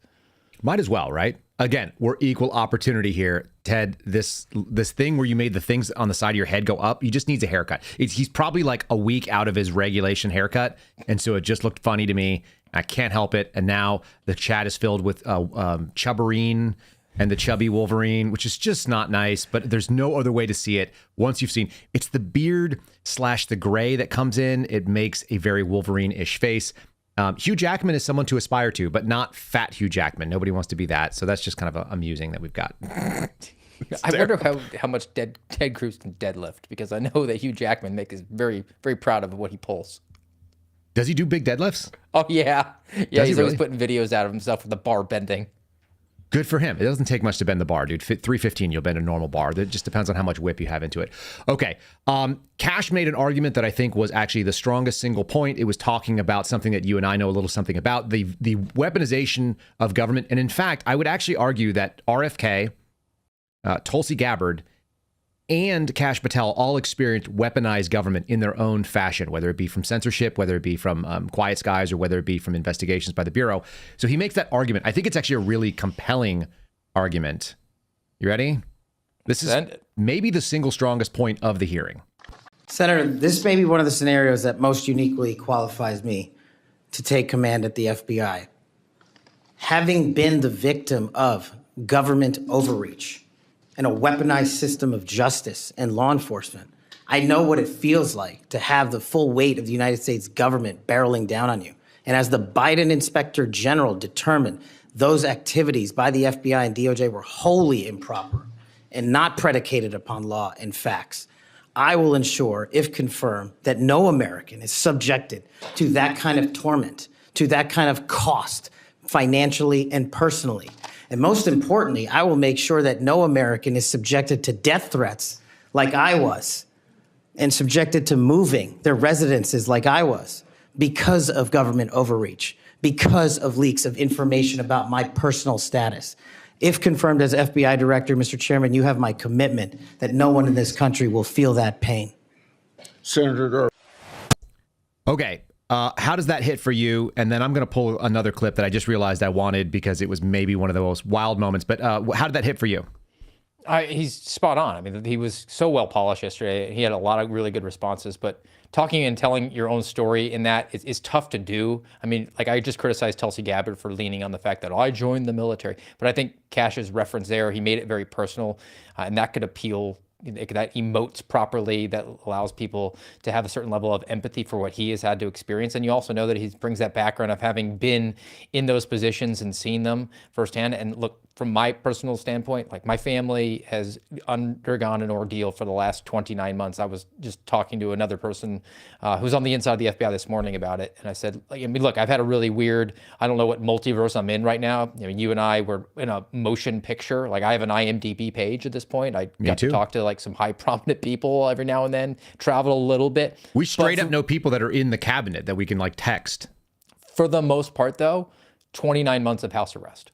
Might as well, right? Again, we're equal opportunity here. Ted, this thing where you made the things on the side of your head go up, he just needs a haircut. He's probably like a week out of his regulation haircut, and so it just looked funny to me. I can't help it. And now the chat is filled with Chubberine and the chubby Wolverine, which is just not nice, but there's no other way to see it. Once you've seen, it's the beard / the gray that comes in. It makes a very Wolverine-ish face. Hugh Jackman is someone to aspire to, but not fat Hugh Jackman. Nobody wants to be that. So that's just kind of amusing that we've got. I wonder how much Ted Cruz can deadlift, because I know that Hugh Jackman is very, very proud of what he pulls. Does he do big deadlifts? Oh, yeah. Yeah, he's really? always putting videos out of himself with the bar bending. Good for him. It doesn't take much to bend the bar, dude. 315, you'll bend a normal bar. It just depends on how much whip you have into it. Okay. KASH made an argument that I think was actually the strongest single point. It was talking about something that you and I know a little something about, the weaponization of government. And in fact, I would actually argue that RFK, Tulsi Gabbard, and Kash Patel all experienced weaponized government in their own fashion, whether it be from censorship, whether it be from quiet skies, or whether it be from investigations by the Bureau. So he makes that argument. I think it's actually a really compelling argument. You ready? This is maybe the single strongest point of the hearing. Senator, this may be one of the scenarios that most uniquely qualifies me to take command at the FBI. Having been the victim of government overreach and a weaponized system of justice and law enforcement, I know what it feels like to have the full weight of the United States government barreling down on you. And as the Biden Inspector General determined, those activities by the FBI and DOJ were wholly improper and not predicated upon law and facts. I will ensure, if confirmed, that no American is subjected to that kind of torment, to that kind of cost, financially and personally. And most importantly, I will make sure that no American is subjected to death threats like I was, and subjected to moving their residences like I was, because of government overreach, because of leaks of information about my personal status. If confirmed as FBI director, Mr. Chairman, you have my commitment that no one in this country will feel that pain. Senator. Okay. How does that hit for you? And then I'm going to pull another clip that I just realized I wanted because it was maybe one of the most wild moments. But how did that hit for you? He's spot on. I mean, he was so well polished yesterday. He had a lot of really good responses. But talking and telling your own story in that is tough to do. I mean, like I just criticized Tulsi Gabbard for leaning on the fact that I joined the military. But I think Kash's reference there, he made it very personal, and that could appeal. That emotes properly, that allows people to have a certain level of empathy for what he has had to experience. And you also know that he brings that background of having been in those positions and seen them firsthand. And look, from my personal standpoint, like my family has undergone an ordeal for the last 29 months. I was just talking to another person who's on the inside of the FBI this morning about it. And I said, I mean, look, I've had a really weird, I don't know what multiverse I'm in right now. I mean, you and I were in a motion picture. Like I have an IMDb page at this point. I got to talk to like some high prominent people every now and then, travel a little bit. We straight up know people that are in the cabinet that we can like text. For the most part though, 29 months of house arrest.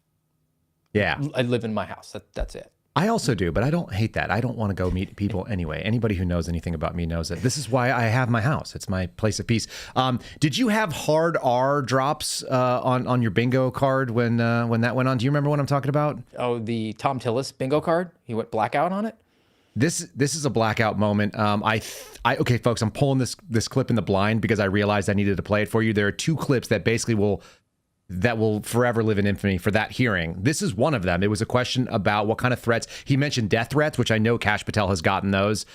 Yeah. I live in my house. That's it. I also do, but I don't hate that. I don't want to go meet people anyway. Anybody who knows anything about me knows that this is why I have my house. It's my place of peace. Did you have hard R drops on your bingo card when that went on? Do you remember what I'm talking about? Oh, the Tom Tillis bingo card? He went blackout on it? This is a blackout moment. Okay, folks, I'm pulling this clip in the blind because I realized I needed to play it for you. There are two clips that basically will forever live in infamy for that hearing. This is one of them. It was a question about what kind of threats. He mentioned death threats, which I know Kash Patel has gotten those.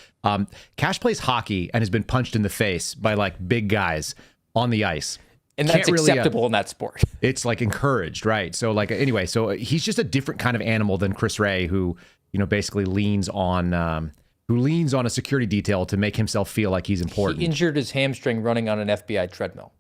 Kash plays hockey and has been punched in the face by like big guys on the ice. And that's acceptable in that sport. It's like encouraged, right? So like, anyway, so he's just a different kind of animal than Chris Wray, who, you know, basically leans on a security detail to make himself feel like he's important. He injured his hamstring running on an FBI treadmill.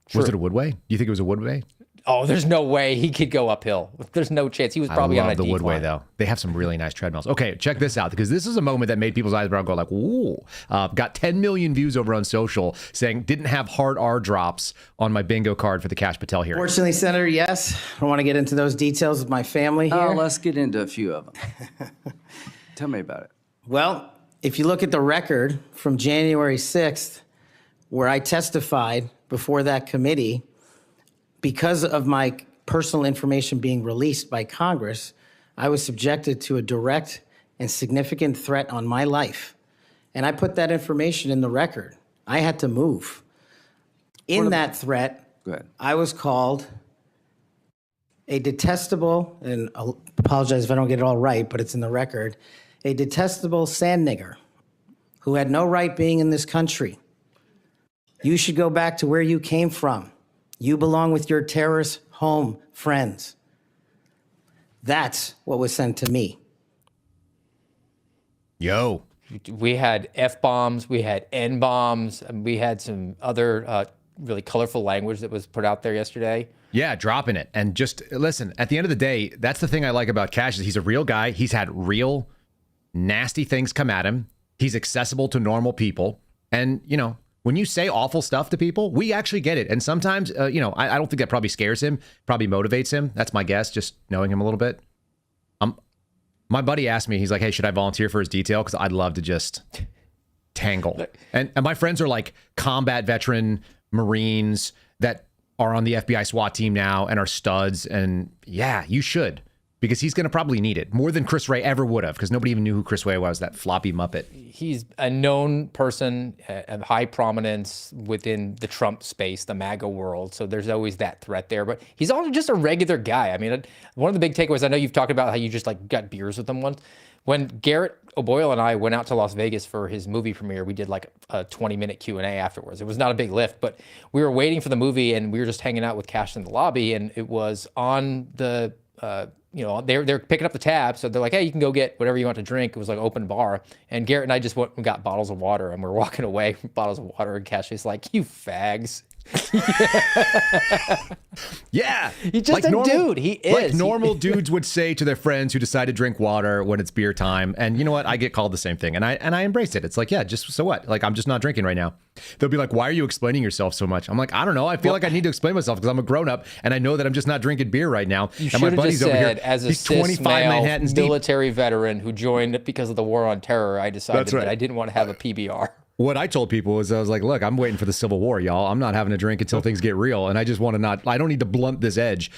True. Was it a Woodway? Do you think it was a Woodway? Oh, there's no way he could go uphill. There's no chance. He was probably on a decline. I love the Woodway, though. They have some really nice treadmills. Okay, check this out, because this is a moment that made people's eyebrows go like, ooh. Got 10 million views over on social saying, didn't have hard R drops on my bingo card for the Kash Patel hearing. Fortunately, Senator, yes. I don't want to get into those details with my family here. Oh, let's get into a few of them. Tell me about it. Well, if you look at the record from January 6th, where I testified before that committee, because of my personal information being released by Congress, I was subjected to a direct and significant threat on my life. And I put that information in the record. I had to move. In that threat, I was called a detestable, and I'll apologize if I don't get it all right, but it's in the record, a detestable sand nigger who had no right being in this country. You should go back to where you came from. You belong with your terrorist home friends. That's what was sent to me. Yo. We had F-bombs, we had N-bombs, and we had some other really colorful language that was put out there yesterday. Yeah, dropping it. And just listen, at the end of the day, that's the thing I like about KASH is he's a real guy. He's had real nasty things come at him. He's accessible to normal people. And, you know, when you say awful stuff to people, we actually get it. And sometimes, you know, I don't think that probably scares him, probably motivates him. That's my guess, just knowing him a little bit. My buddy asked me, he's like, hey, should I volunteer for his detail? Because I'd love to just tangle. And my friends are like combat veteran Marines that are on the FBI SWAT team now and are studs. And yeah, you should. Because he's going to probably need it more than Chris Wray ever would have, because nobody even knew who Chris Wray was, that floppy Muppet. He's a known person of high prominence within the Trump space, the MAGA world. So there's always that threat there. But he's also just a regular guy. I mean, one of the big takeaways, I know you've talked about how you just like got beers with him once. When Garrett O'Boyle and I went out to Las Vegas for his movie premiere, we did like a 20-minute Q&A afterwards. It was not a big lift, but we were waiting for the movie and we were just hanging out with KASH in the lobby, and it was on the you know, they're picking up the tab, so they're like, hey, you can go get whatever you want to drink. It was like open bar, and Garrett and I just went and got bottles of water, and we're walking away with bottles of water, and KASH is like, you fags. Yeah, he's just like a dude. He is like normal dudes would say to their friends who decide to drink water when it's beer time. And you know what? I get called the same thing, and I embrace it. It's like, yeah, just so what? Like, I'm just not drinking right now. They'll be like, why are you explaining yourself so much? I'm like, I don't know. I feel like I need to explain myself because I'm a grown up and I know that I'm just not drinking beer right now. You and my should have buddy's just over said, here, as a he's cis 25 male Manhattans deep. military veteran who joined because of the war on terror, I decided that I didn't want to have a PBR. What I told people was, I was like, look, I'm waiting for the Civil War, y'all. I'm not having a drink until things get real. And I just want to I don't need to blunt this edge.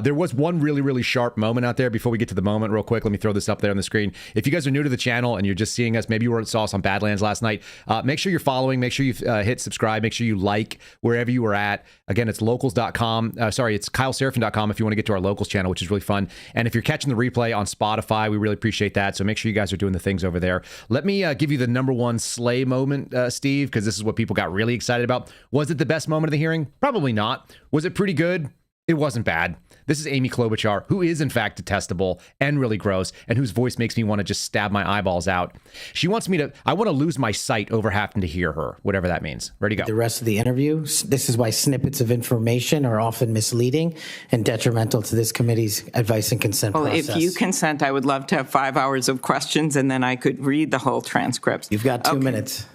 There was one really, really sharp moment out there. Before we get to the moment, real quick, let me throw this up there on the screen. If you guys are new to the channel and you're just seeing us, maybe you saw us on Badlands last night, make sure you're following, make sure you hit subscribe, make sure you like wherever you are at. Again, it's locals.com. It's KyleSeraphin.com if you want to get to our locals channel, which is really fun. And if you're catching the replay on Spotify, we really appreciate that. So make sure you guys are doing the things over there. Let me give you the number one slay moment, Steve, because this is what people got really excited about. Was it the best moment of the hearing? Probably not. Was it pretty good? It wasn't bad. This is Amy Klobuchar, who is in fact detestable and really gross, and whose voice makes me want to just stab my eyeballs out. She wants me to, I want to lose my sight over having to hear her, whatever that means. Ready to go. The rest of the interview, this is why snippets of information are often misleading and detrimental to this committee's advice and consent process. If you consent, I would love to have 5 hours of questions, and then I could read the whole transcripts. You've got 2 minutes.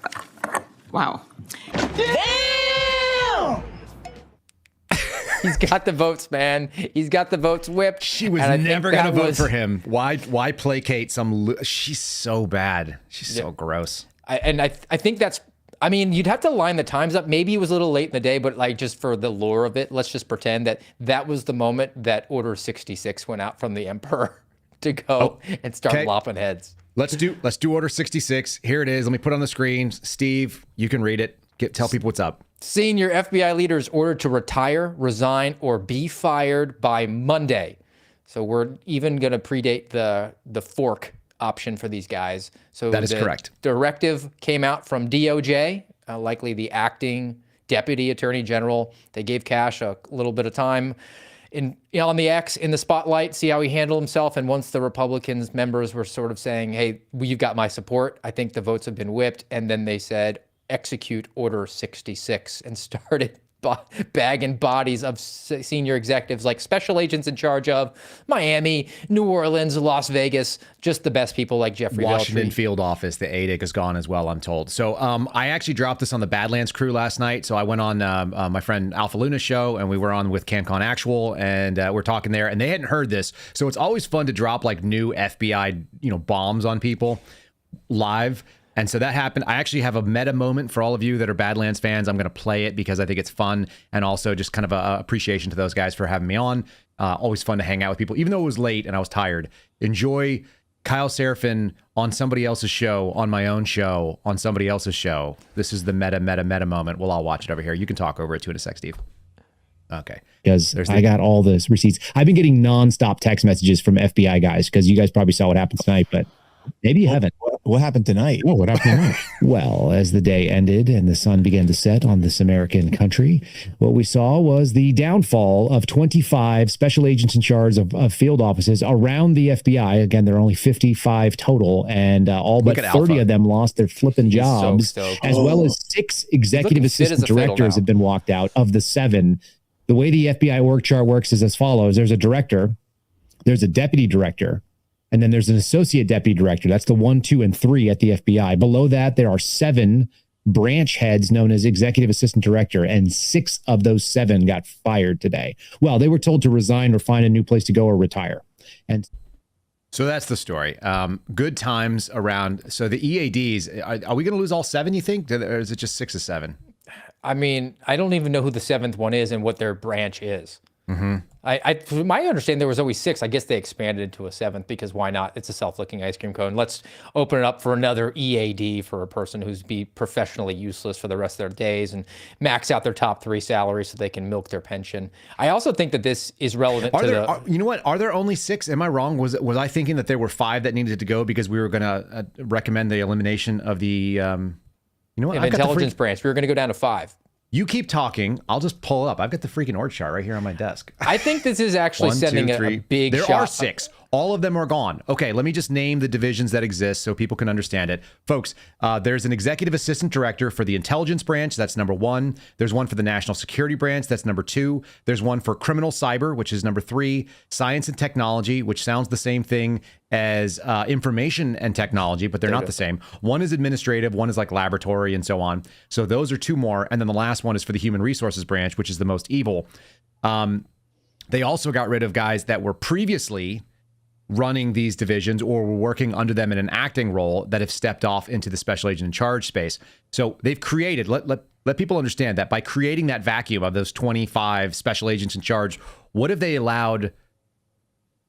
Wow. Damn! He's got the votes, man. He's got the votes whipped. She was never going to vote for him. Why placate some... She's so bad. She's so gross. I think that's... I mean, you'd have to line the times up. Maybe it was a little late in the day, but like just for the lure of it, let's just pretend that that was the moment that Order 66 went out from the Emperor to go and start lopping heads. Let's do Order 66. Here it is. Let me put it on the screen. Steve, you can read it. Tell people what's up. Senior FBI leaders ordered to retire, resign, or be fired by Monday. So we're even going to predate the fork option for these guys. So that is correct. Directive came out from DOJ, likely the acting deputy attorney general. They gave KASH a little bit of time on the X in the spotlight, see how he handled himself. And once the Republicans members were sort of saying, hey, you've got my support, I think the votes have been whipped. And then they said, execute Order 66 and started bagging bodies of senior executives like special agents in charge of Miami, New Orleans, Las Vegas, just the best people like Jeffrey Washington Veltri. field office. The ADIC is gone as well, I'm told. So I actually dropped this on the Badlands crew last night. So I went on my friend Alpha Luna's show, and we were on with CanCon Actual, and we're talking there, and they hadn't heard this. So it's always fun to drop like new FBI, bombs on people live. And so that happened. I actually have a meta moment for all of you that are Badlands fans. I'm going to play it because I think it's fun, and also just kind of a appreciation to those guys for having me on. Always fun to hang out with people, even though it was late and I was tired. Enjoy Kyle Seraphin on somebody else's show, on my own show, on somebody else's show. This is the meta moment. We'll all watch it over here. You can talk over it too in a sec, Steve. Okay. Because I got all the receipts. I've been getting nonstop text messages from FBI guys, because you guys probably saw what happened tonight, but maybe you haven't. What happened tonight? Oh, what happened tonight? Well, as the day ended and the sun began to set on this American country, what we saw was the downfall of 25 special agents in charge of field offices around the FBI. Again, there are only 55 total, and all but 30 of them lost their flipping jobs, as well as 6 executive assistant directors have been walked out. Of the 7 The way the FBI org chart works is as follows. There's a director, there's a deputy director, and then there's an associate deputy director. That's the 1, 2, and 3 at the FBI. Below that, there are 7 branch heads known as executive assistant director, and 6 of those 7 got fired today. Well, they were told to resign or find a new place to go or retire. And so that's the story. Good times around. So the EADs, are we going to lose all 7, you think? Or is it just 6 or 7? I mean, I don't even know who the 7th one is and what their branch is. Mm-hmm. From my understanding, there was always 6. I guess they expanded it to a 7th because why not? It's a self-licking ice cream cone. Let's open it up for another EAD for a person who's be professionally useless for the rest of their days and max out their top 3 salaries so they can milk their pension. I also think that this is relevant you know what? Are there only 6? Am I wrong? Was I thinking that there were 5 that needed to go because we were going to recommend the elimination of the, you know what? intelligence branch. We were going to go down to 5. You keep talking. I'll just pull up. I've got the freaking org chart right here on my desk. I think this is actually 1, sending 2, 3. a big There shot. are 6. All of them are gone. Okay, let me just name the divisions that exist so people can understand it. Folks, there's an executive assistant director for the intelligence branch. That's number 1. There's one for the national security branch. That's number 2. There's one for criminal cyber, which is number 3. Science and technology, which sounds the same thing as information and technology, but they're not the same. One is administrative, one is like laboratory and so on. So those are 2 more. And then the last one is for the human resources branch, which is the most evil. They also got rid of guys that were previously running these divisions or were working under them in an acting role that have stepped off into the special agent in charge space. So they've created, let people understand that by creating that vacuum of those 25 special agents in charge, what have they allowed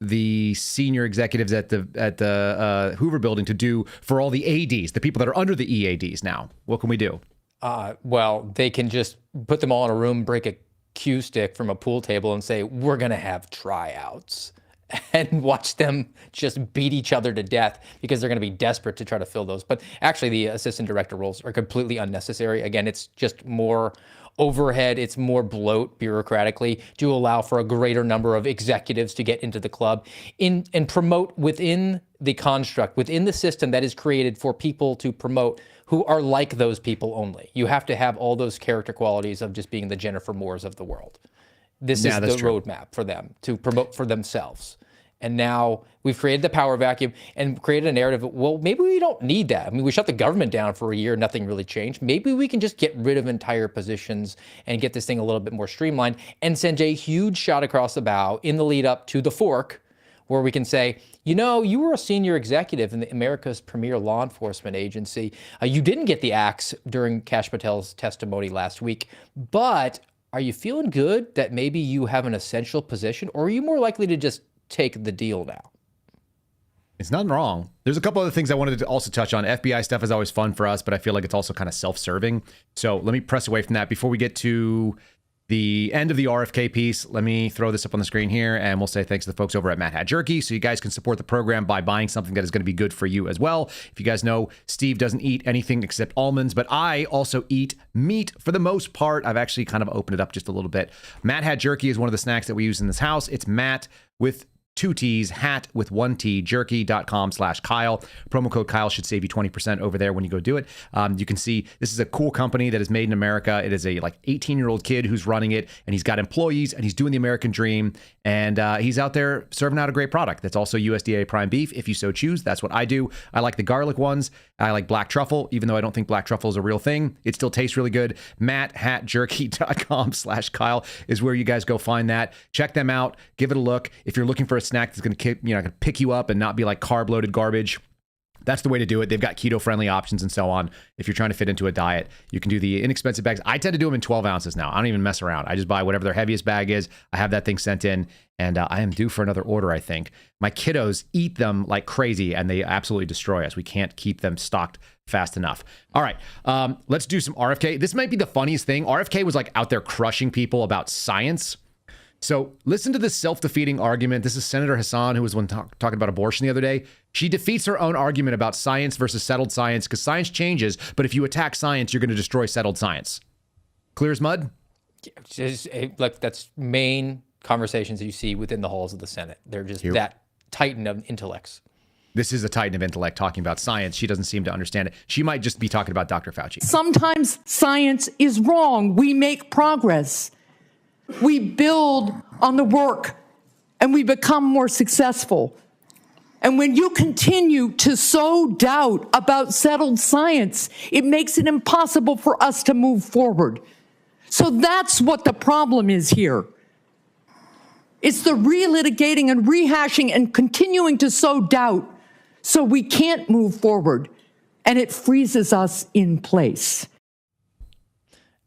the senior executives at the Hoover building to do for all the ADs, the people that are under the EADs now? What can we do? Well, they can just put them all in a room, break a cue stick from a pool table and say, we're going to have tryouts. And watch them just beat each other to death because they're going to be desperate to try to fill those. But actually, the assistant director roles are completely unnecessary. Again, it's just more overhead. It's more bloat bureaucratically to allow for a greater number of executives to get into the club and promote within the construct, within the system that is created for people to promote who are like those people only. You have to have all those character qualities of just being the Jennifer Moores of the world. This is the roadmap for them to promote for themselves. And now we've created the power vacuum and created a narrative of, well, maybe we don't need that. I mean, we shut the government down for a year, nothing really changed. Maybe we can just get rid of entire positions and get this thing a little bit more streamlined and send a huge shot across the bow in the lead up to the fork, where we can say, you know, you were a senior executive in America's premier law enforcement agency. You didn't get the axe during KASH Patel's testimony last week, but are you feeling good that maybe you have an essential position, or are you more likely to just take the deal now? It's nothing wrong. There's a couple other things I wanted to also touch on. FBI stuff is always fun for us, but I feel like it's also kind of self-serving. So let me press away from that. Before we get to the end of the RFK piece, let me throw this up on the screen here, and we'll say thanks to the folks over at Mad Hat Jerky, so you guys can support the program by buying something that is going to be good for you as well. If you guys know, Steve doesn't eat anything except almonds, but I also eat meat for the most part. I've actually kind of opened it up just a little bit. Mad Hat Jerky is one of the snacks that we use in this house. It's Matt with 2 T's, hat with 1 T, jerky.com/Kyle. Promo code Kyle should save you 20% over there when you go do it. You can see this is a cool company that is made in America. It is a 18-year-old kid who's running it, and he's got employees, and he's doing the American dream, and he's out there serving out a great product. That's also USDA prime beef, if you so choose. That's what I do. I like the garlic ones. I like black truffle, even though I don't think black truffle is a real thing. It still tastes really good. MattHatJerky.com/Kyle is where you guys go find that. Check them out. Give it a look. If you're looking for a snack that's going to pick you up and not be like carb-loaded garbage, that's the way to do it. They've got keto-friendly options and so on. If you're trying to fit into a diet, you can do the inexpensive bags. I tend to do them in 12 ounces now. I don't even mess around. I just buy whatever their heaviest bag is. I have that thing sent in, and I am due for another order, I think. My kiddos eat them like crazy, and they absolutely destroy us. We can't keep them stocked fast enough. All right, let's do some RFK. This might be the funniest thing. RFK was out there crushing people about science. So listen to this self-defeating argument. This is Senator Hassan, who was talking about abortion the other day. She defeats her own argument about science versus settled science because science changes, but if you attack science, you're going to destroy settled science. Clear as mud? That's main conversations that you see within the halls of the Senate. They're just that titan of intellects. This is a titan of intellect talking about science. She doesn't seem to understand it. She might just be talking about Dr. Fauci. Sometimes science is wrong. We make progress. we build on the work and we become more successful. And when you continue to sow doubt about settled science, it makes it impossible for us to move forward. So that's what the problem is here. It's the relitigating and rehashing and continuing to sow doubt so we can't move forward, and it freezes us in place.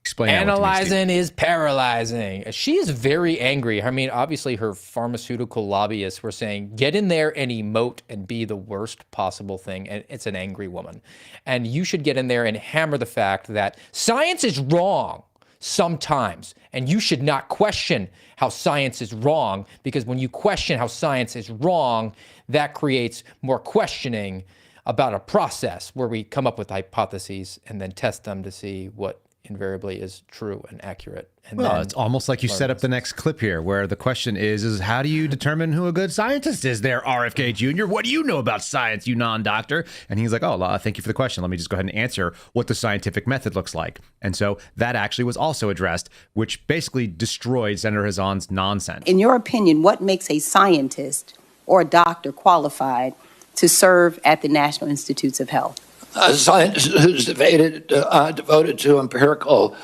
Explain Analyzing is paralyzing. She is very angry. I mean, obviously her pharmaceutical lobbyists were saying, get in there and emote and be the worst possible thing. And it's an angry woman. And you should get in there and hammer the fact that science is wrong sometimes. And you should not question how science is wrong, because when you question how science is wrong, that creates more questioning about a process where we come up with hypotheses and then test them to see what invariably is true and accurate. And well, it's almost like you set up the next clip here, where the question is how do you determine who a good scientist is there, RFK Jr.? What do you know about science, you non-doctor? And he's like, oh, thank you for the question. Let me just go ahead and answer what the scientific method looks like. And so that actually was also addressed, which basically destroyed Senator Hazan's nonsense. In your opinion, what makes a scientist or a doctor qualified to serve at the National Institutes of Health? A scientist who's devoted to empirical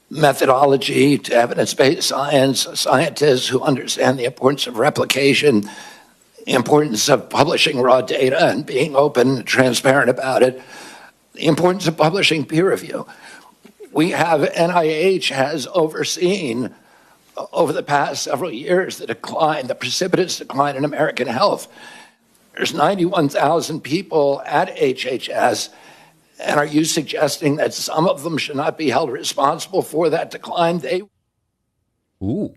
methodology, to evidence-based science, scientists who understand the importance of replication, the importance of publishing raw data and being open and transparent about it, the importance of publishing peer review. We have, NIH has overseen over the past several years the precipitous decline in American health. There's 91,000 people at HHS, and are you suggesting that some of them should not be held responsible for that decline? Ooh,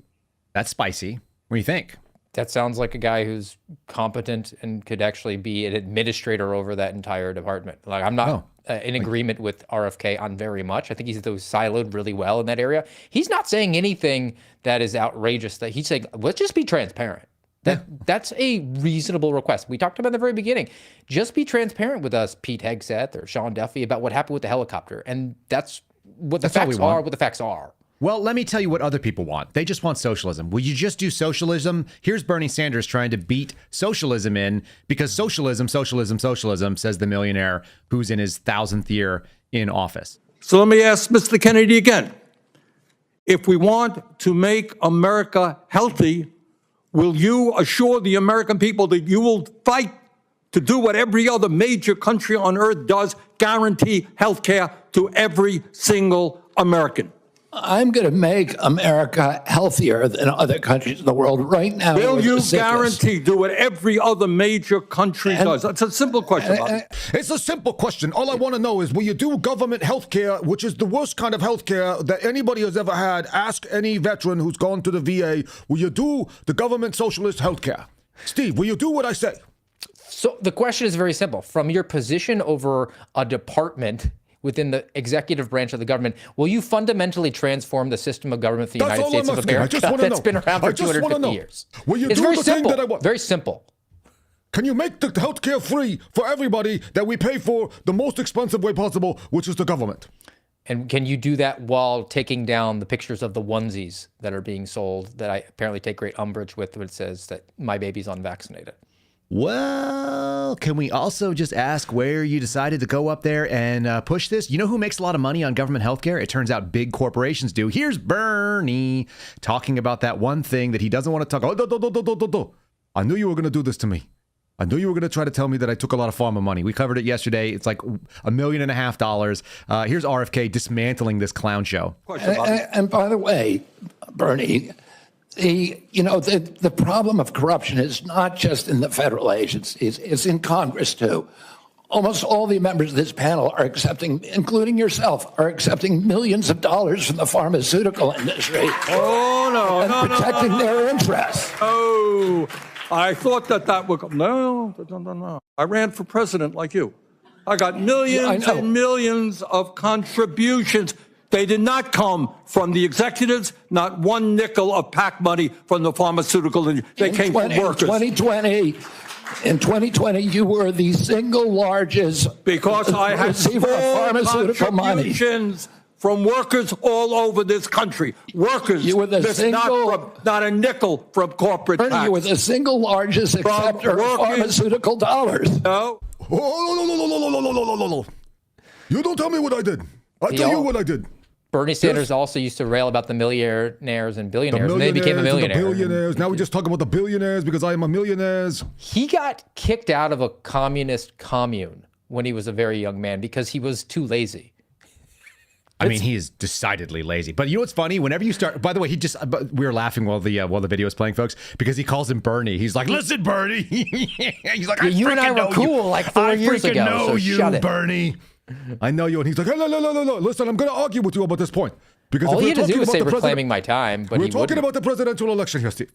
that's spicy. What do you think? That sounds like a guy who's competent and could actually be an administrator over that entire department. Like, I'm not in agreement with RFK on very much. I think he's siloed really well in that area. He's not saying anything that is outrageous. That he's saying, let's just be transparent. That's a reasonable request. We talked about in the very beginning. Just be transparent with us, Pete Hegseth or Sean Duffy, about what happened with the helicopter. And that's what the facts are, what the facts are. Well, let me tell you what other people want. They just want socialism. Will you just do socialism? Here's Bernie Sanders trying to beat socialism in, because socialism, says the millionaire who's in his 1,000th year in office. So let me ask Mr. Kennedy again. If we want to make America healthy, will you assure the American people that you will fight to do what every other major country on earth does, guarantee health care to every single American? I'm going to make America healthier than other countries in the world right now. Will you guarantee do what every other major country does? That's a simple question. It's a simple question. All I want to know is, will you do government health care, which is the worst kind of health care that anybody has ever had? Ask any veteran who's gone to the VA. Will you do the government socialist health care? Steve, will you do what I say? So the question is very simple. From your position over a department within the executive branch of the government, will you fundamentally transform the system of government of the United States of America that's been around for 250 years? Will you it's do very the simple. thing that I want? Very simple. Can you make the healthcare free for everybody that we pay for the most expensive way possible, which is the government? And can you do that while taking down the pictures of the onesies that are being sold that I apparently take great umbrage with when it says that my baby's unvaccinated? Well, can we also just ask where you decided to go up there and push this? You know who makes a lot of money on government healthcare? It turns out big corporations do. Here's Bernie talking about that one thing that he doesn't want to talk about. I knew you were going to do this to me. I knew you were going to try to tell me that I took a lot of pharma money. We covered it yesterday. It's like $1.5 million. Here's RFK dismantling this clown show. And by the way, Bernie, the problem of corruption is not just in the federal agencies, it's in Congress too. Almost all the members of this panel are accepting, including yourself, are accepting millions of dollars from the pharmaceutical industry. And protecting their interests. Oh, I thought that would come. No. I ran for president like you. I got millions and millions of contributions. They did not come from the executives, not one nickel of PAC money from the pharmaceutical industry. They came from workers. In 2020, you were the single largest because I had receiver of pharmaceutical money. from workers all over this country. Workers. You were the that's single, not a nickel from corporate tax. You were the single largest acceptor of pharmaceutical dollars. No. Oh, you don't tell me what I did. I tell you what I did. Bernie Sanders also used to rail about the millionaires and billionaires, and they became a millionaire. The billionaires. Now we just talk about the billionaires because I am a millionaire. He got kicked out of a communist commune when he was a very young man because he was too lazy. I mean, he is decidedly lazy. But you know what's funny? Whenever you start, by the way, we were laughing while the video was playing, folks, because he calls him Bernie. He's like, "Listen, Bernie." He's like, "You and I were cool like 4 years ago. I freaking know so you, shut it. Bernie. I know you." And he's like, "Hey, no. Listen, I'm going to argue with you about this point because All if he we're had to do talking was about say the reclaiming my time, but we're he talking wouldn't. about the presidential election here, Steve.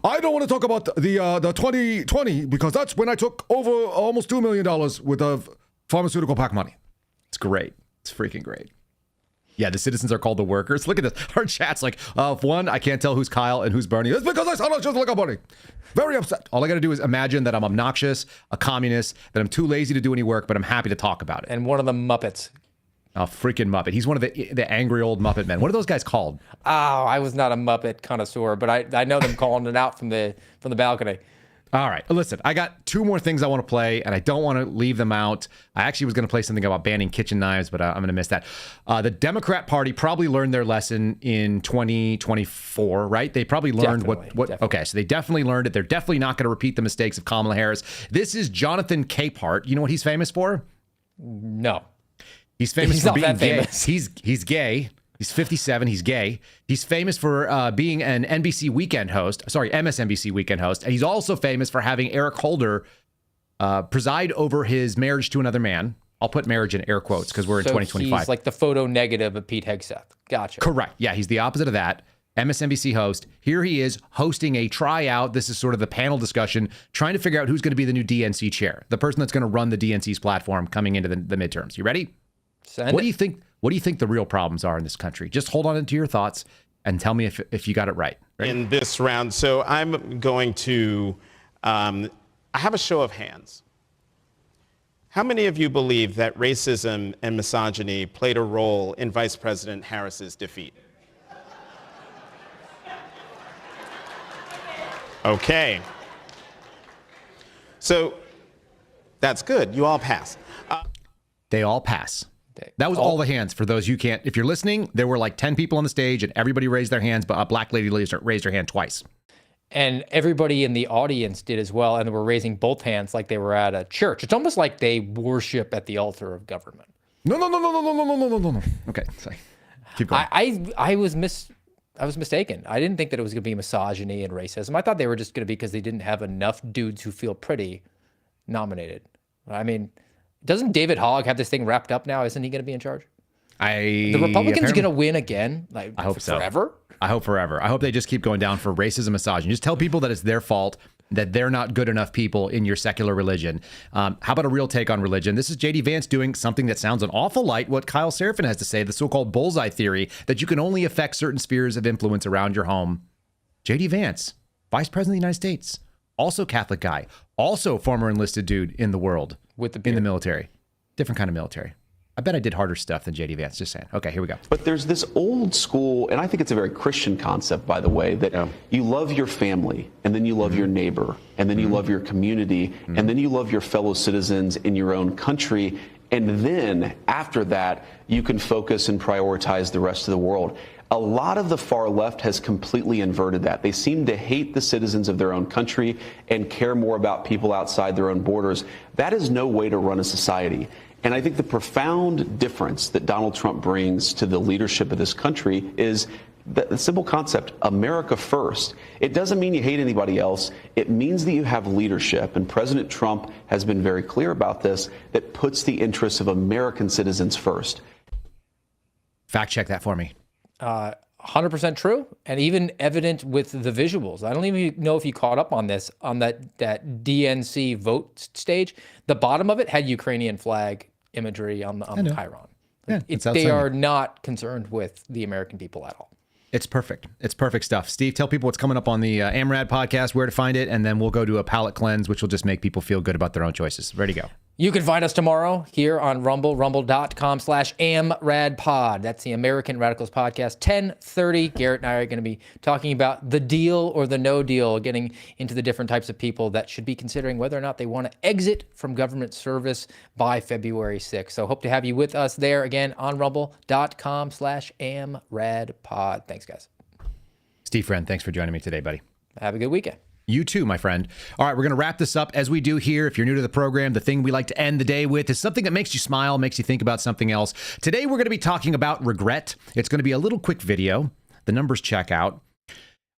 I don't want to talk about the 2020 because that's when I took over almost $2 million with pharmaceutical PAC money. It's great. It's freaking great. Yeah, the citizens are called the workers. Look at this. Our chat's like, one, I can't tell who's Kyle and who's Bernie. It's because I sound just like a Bernie. Very upset. All I got to do is imagine that I'm obnoxious, a communist, that I'm too lazy to do any work, but I'm happy to talk about it. And one of the Muppets. A freaking Muppet. He's one of the angry old Muppet men. What are those guys called? Oh, I was not a Muppet connoisseur, but I know them calling it out from the balcony. All right. Listen, I got two more things I want to play, and I don't want to leave them out. I actually was going to play something about banning kitchen knives, but I'm going to miss that. The Democrat Party probably learned their lesson in 2024, right? They probably learned what. Okay, so they definitely learned it. They're definitely not going to repeat the mistakes of Kamala Harris. This is Jonathan Capehart. You know what he's famous for? No. He's famous for not being that gay. famous. He's gay. He's 57. He's gay. He's famous for being an NBC weekend host. Sorry, MSNBC weekend host. And he's also famous for having Eric Holder preside over his marriage to another man. I'll put marriage in air quotes because we're in 2025. He's like the photo negative of Pete Hegseth. Gotcha. Correct. Yeah, he's the opposite of that. MSNBC host. Here he is hosting a tryout. This is sort of the panel discussion, trying to figure out who's going to be the new DNC chair, the person that's going to run the DNC's platform coming into the midterms. You ready? What do you think? What do you think the real problems are in this country? Just hold on to your thoughts and tell me if you got it right. Ready? In this round, so I'm going to, I have a show of hands. How many of you believe that racism and misogyny played a role in Vice President Harris's defeat? Okay. So that's good. You all pass. They all pass. That was all the hands. For those you can't, if you're listening, there were like 10 people on the stage and everybody raised their hands, but a black lady raised her hand twice. And everybody in the audience did as well, and they were raising both hands like they were at a church. It's almost like they worship at the altar of government. No. Okay, sorry. Keep going. I was mistaken. I didn't think that it was going to be misogyny and racism. I thought they were just going to be because they didn't have enough dudes who feel pretty nominated. I mean, doesn't David Hogg have this thing wrapped up now? Isn't he going to be in charge? The Republicans going to win again? Like, I hope so. Forever? I hope forever. I hope they just keep going down for racism, misogyny. Just tell people that it's their fault, that they're not good enough people in your secular religion. How about a real take on religion? This is J.D. Vance doing something that sounds an awful like what Kyle Seraphin has to say, the so-called bullseye theory, that you can only affect certain spheres of influence around your home. J.D. Vance, Vice President of the United States, also Catholic guy, also former enlisted dude in the world, in the military. Different kind of military. I bet I did harder stuff than J.D. Vance, just saying. Okay, here we go. But there's this old school, and I think it's a very Christian concept, by the way, that you love your family, and then you love your neighbor, and then you love your community, and then you love your fellow citizens in your own country, and then after that, you can focus and prioritize the rest of the world. A lot of the far left has completely inverted that. They seem to hate the citizens of their own country and care more about people outside their own borders. That is no way to run a society. And I think the profound difference that Donald Trump brings to the leadership of this country is the simple concept, America first. It doesn't mean you hate anybody else. It means that you have leadership, and President Trump has been very clear about this, that puts the interests of American citizens first. Fact check that for me. 100% true, and even evident with the visuals. I don't even know if you caught up on this, on that DNC vote stage. The bottom of it had Ukrainian flag imagery on the chyron. Yeah, they are not concerned with the American people at all. It's perfect. It's perfect stuff. Steve, tell people what's coming up on the AMRAD podcast, where to find it, and then we'll go to a palate cleanse, which will just make people feel good about their own choices. Ready to go. You can find us tomorrow here on Rumble, rumble.com/AmRadPod. That's the American Radicals Podcast, 10:30. Garrett and I are going to be talking about the deal or the no deal, getting into the different types of people that should be considering whether or not they want to exit from government service by February 6th. So hope to have you with us there again on rumble.com/AmRadPod. Thanks, guys. Steve Friend, thanks for joining me today, buddy. Have a good weekend. You too, my friend. All right, we're going to wrap this up as we do here. If you're new to the program, the thing we like to end the day with is something that makes you smile, makes you think about something else. Today, we're going to be talking about regret. It's going to be a little quick video. The numbers check out.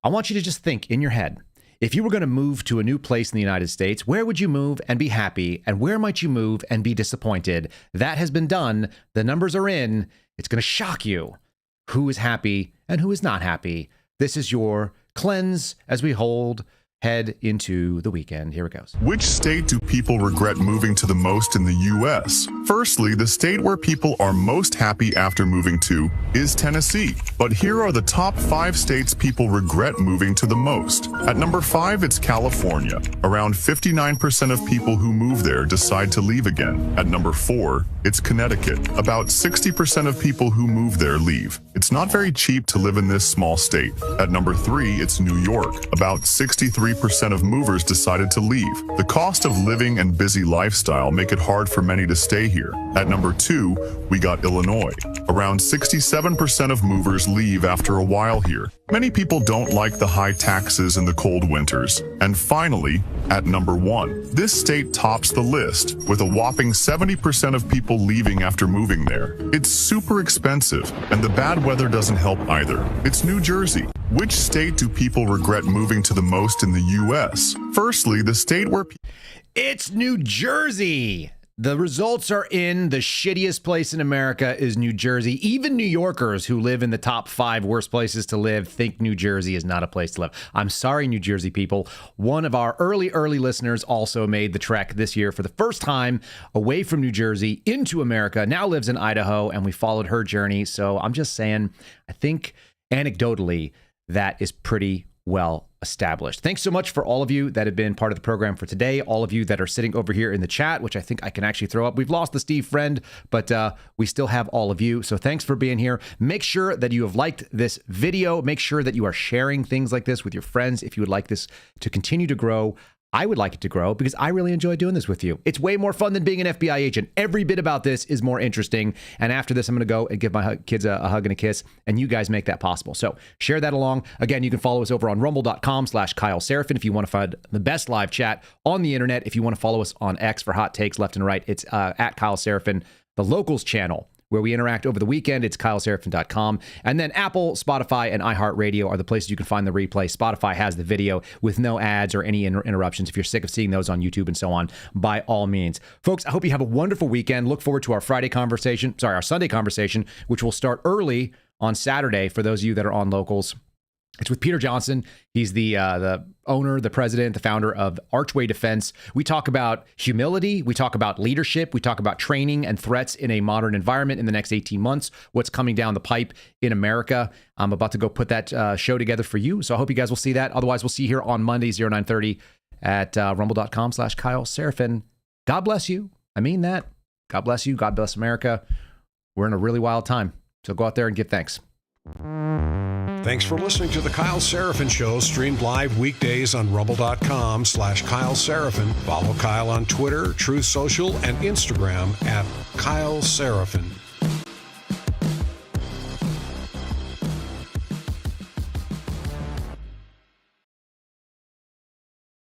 I want you to just think in your head, if you were going to move to a new place in the United States, where would you move and be happy? And where might you move and be disappointed? That has been done. The numbers are in. It's going to shock you who is happy and who is not happy. This is your cleanse as we head into the weekend. Here it goes. Which state do people regret moving to the most in the U.S.? Firstly, the state where people are most happy after moving to is Tennessee. But here are the top 5 states people regret moving to the most. At number 5, it's California. Around 59% of people who move there decide to leave again. At number 4, it's Connecticut. About 60% of people who move there leave. It's not very cheap to live in this small state. At number 3, it's New York. About 63% of movers decided to leave. The cost of living and busy lifestyle make it hard for many to stay here. At number 2, we got Illinois. Around 67% of movers leave after a while here. Many people don't like the high taxes and the cold winters. And finally, at number 1, this state tops the list with a whopping 70% of people leaving after moving there. It's super expensive, and the bad weather doesn't help either. It's New Jersey. Which state do people regret moving to the most in the U.S.? Firstly, the state where It's New Jersey. The results are in. The shittiest place in America is New Jersey. Even New Yorkers who live in the top 5 worst places to live think New Jersey is not a place to live. I'm sorry, New Jersey people. One of our early listeners also made the trek this year for the first time away from New Jersey into America, now lives in Idaho, and we followed her journey. So I'm just saying, I think anecdotally, that is pretty well established. Thanks so much for all of you that have been part of the program for today. All of you that are sitting over here in the chat, which I think I can actually throw up. We've lost the Steve Friend, but we still have all of you. So thanks for being here. Make sure that you have liked this video. Make sure that you are sharing things like this with your friends. If you would like this to continue to grow, I would like it to grow because I really enjoy doing this with you. It's way more fun than being an FBI agent. Every bit about this is more interesting. And after this, I'm going to go and give my kids a hug and a kiss, and you guys make that possible. So share that along. Again, you can follow us over on rumble.com/Kyle Seraphin if you want to find the best live chat on the internet. If you want to follow us on X for hot takes left and right, it's at Kyle Seraphin, the Locals channel, where we interact over the weekend. It's KyleSeraphin.com. And then Apple, Spotify, and iHeartRadio are the places you can find the replay. Spotify has the video with no ads or any interruptions. If you're sick of seeing those on YouTube and so on, by all means. Folks, I hope you have a wonderful weekend. Look forward to our Sunday conversation, which will start early on Saturday for those of you that are on Locals. It's with Peter Johnson. He's the owner, the president, the founder of Archway Defense. We talk about humility. We talk about leadership. We talk about training and threats in a modern environment in the next 18 months, what's coming down the pipe in America. I'm about to go put that show together for you. So I hope you guys will see that. Otherwise, we'll see you here on Monday, 0930 at rumble.com/Kyle Seraphin. God bless you. I mean that. God bless you. God bless America. We're in a really wild time. So go out there and give thanks. Thanks for listening to The Kyle Seraphin Show, streamed live weekdays on rumble.com/Kyle Seraphin. Follow Kyle on Twitter, Truth Social, and Instagram at Kyle Seraphin.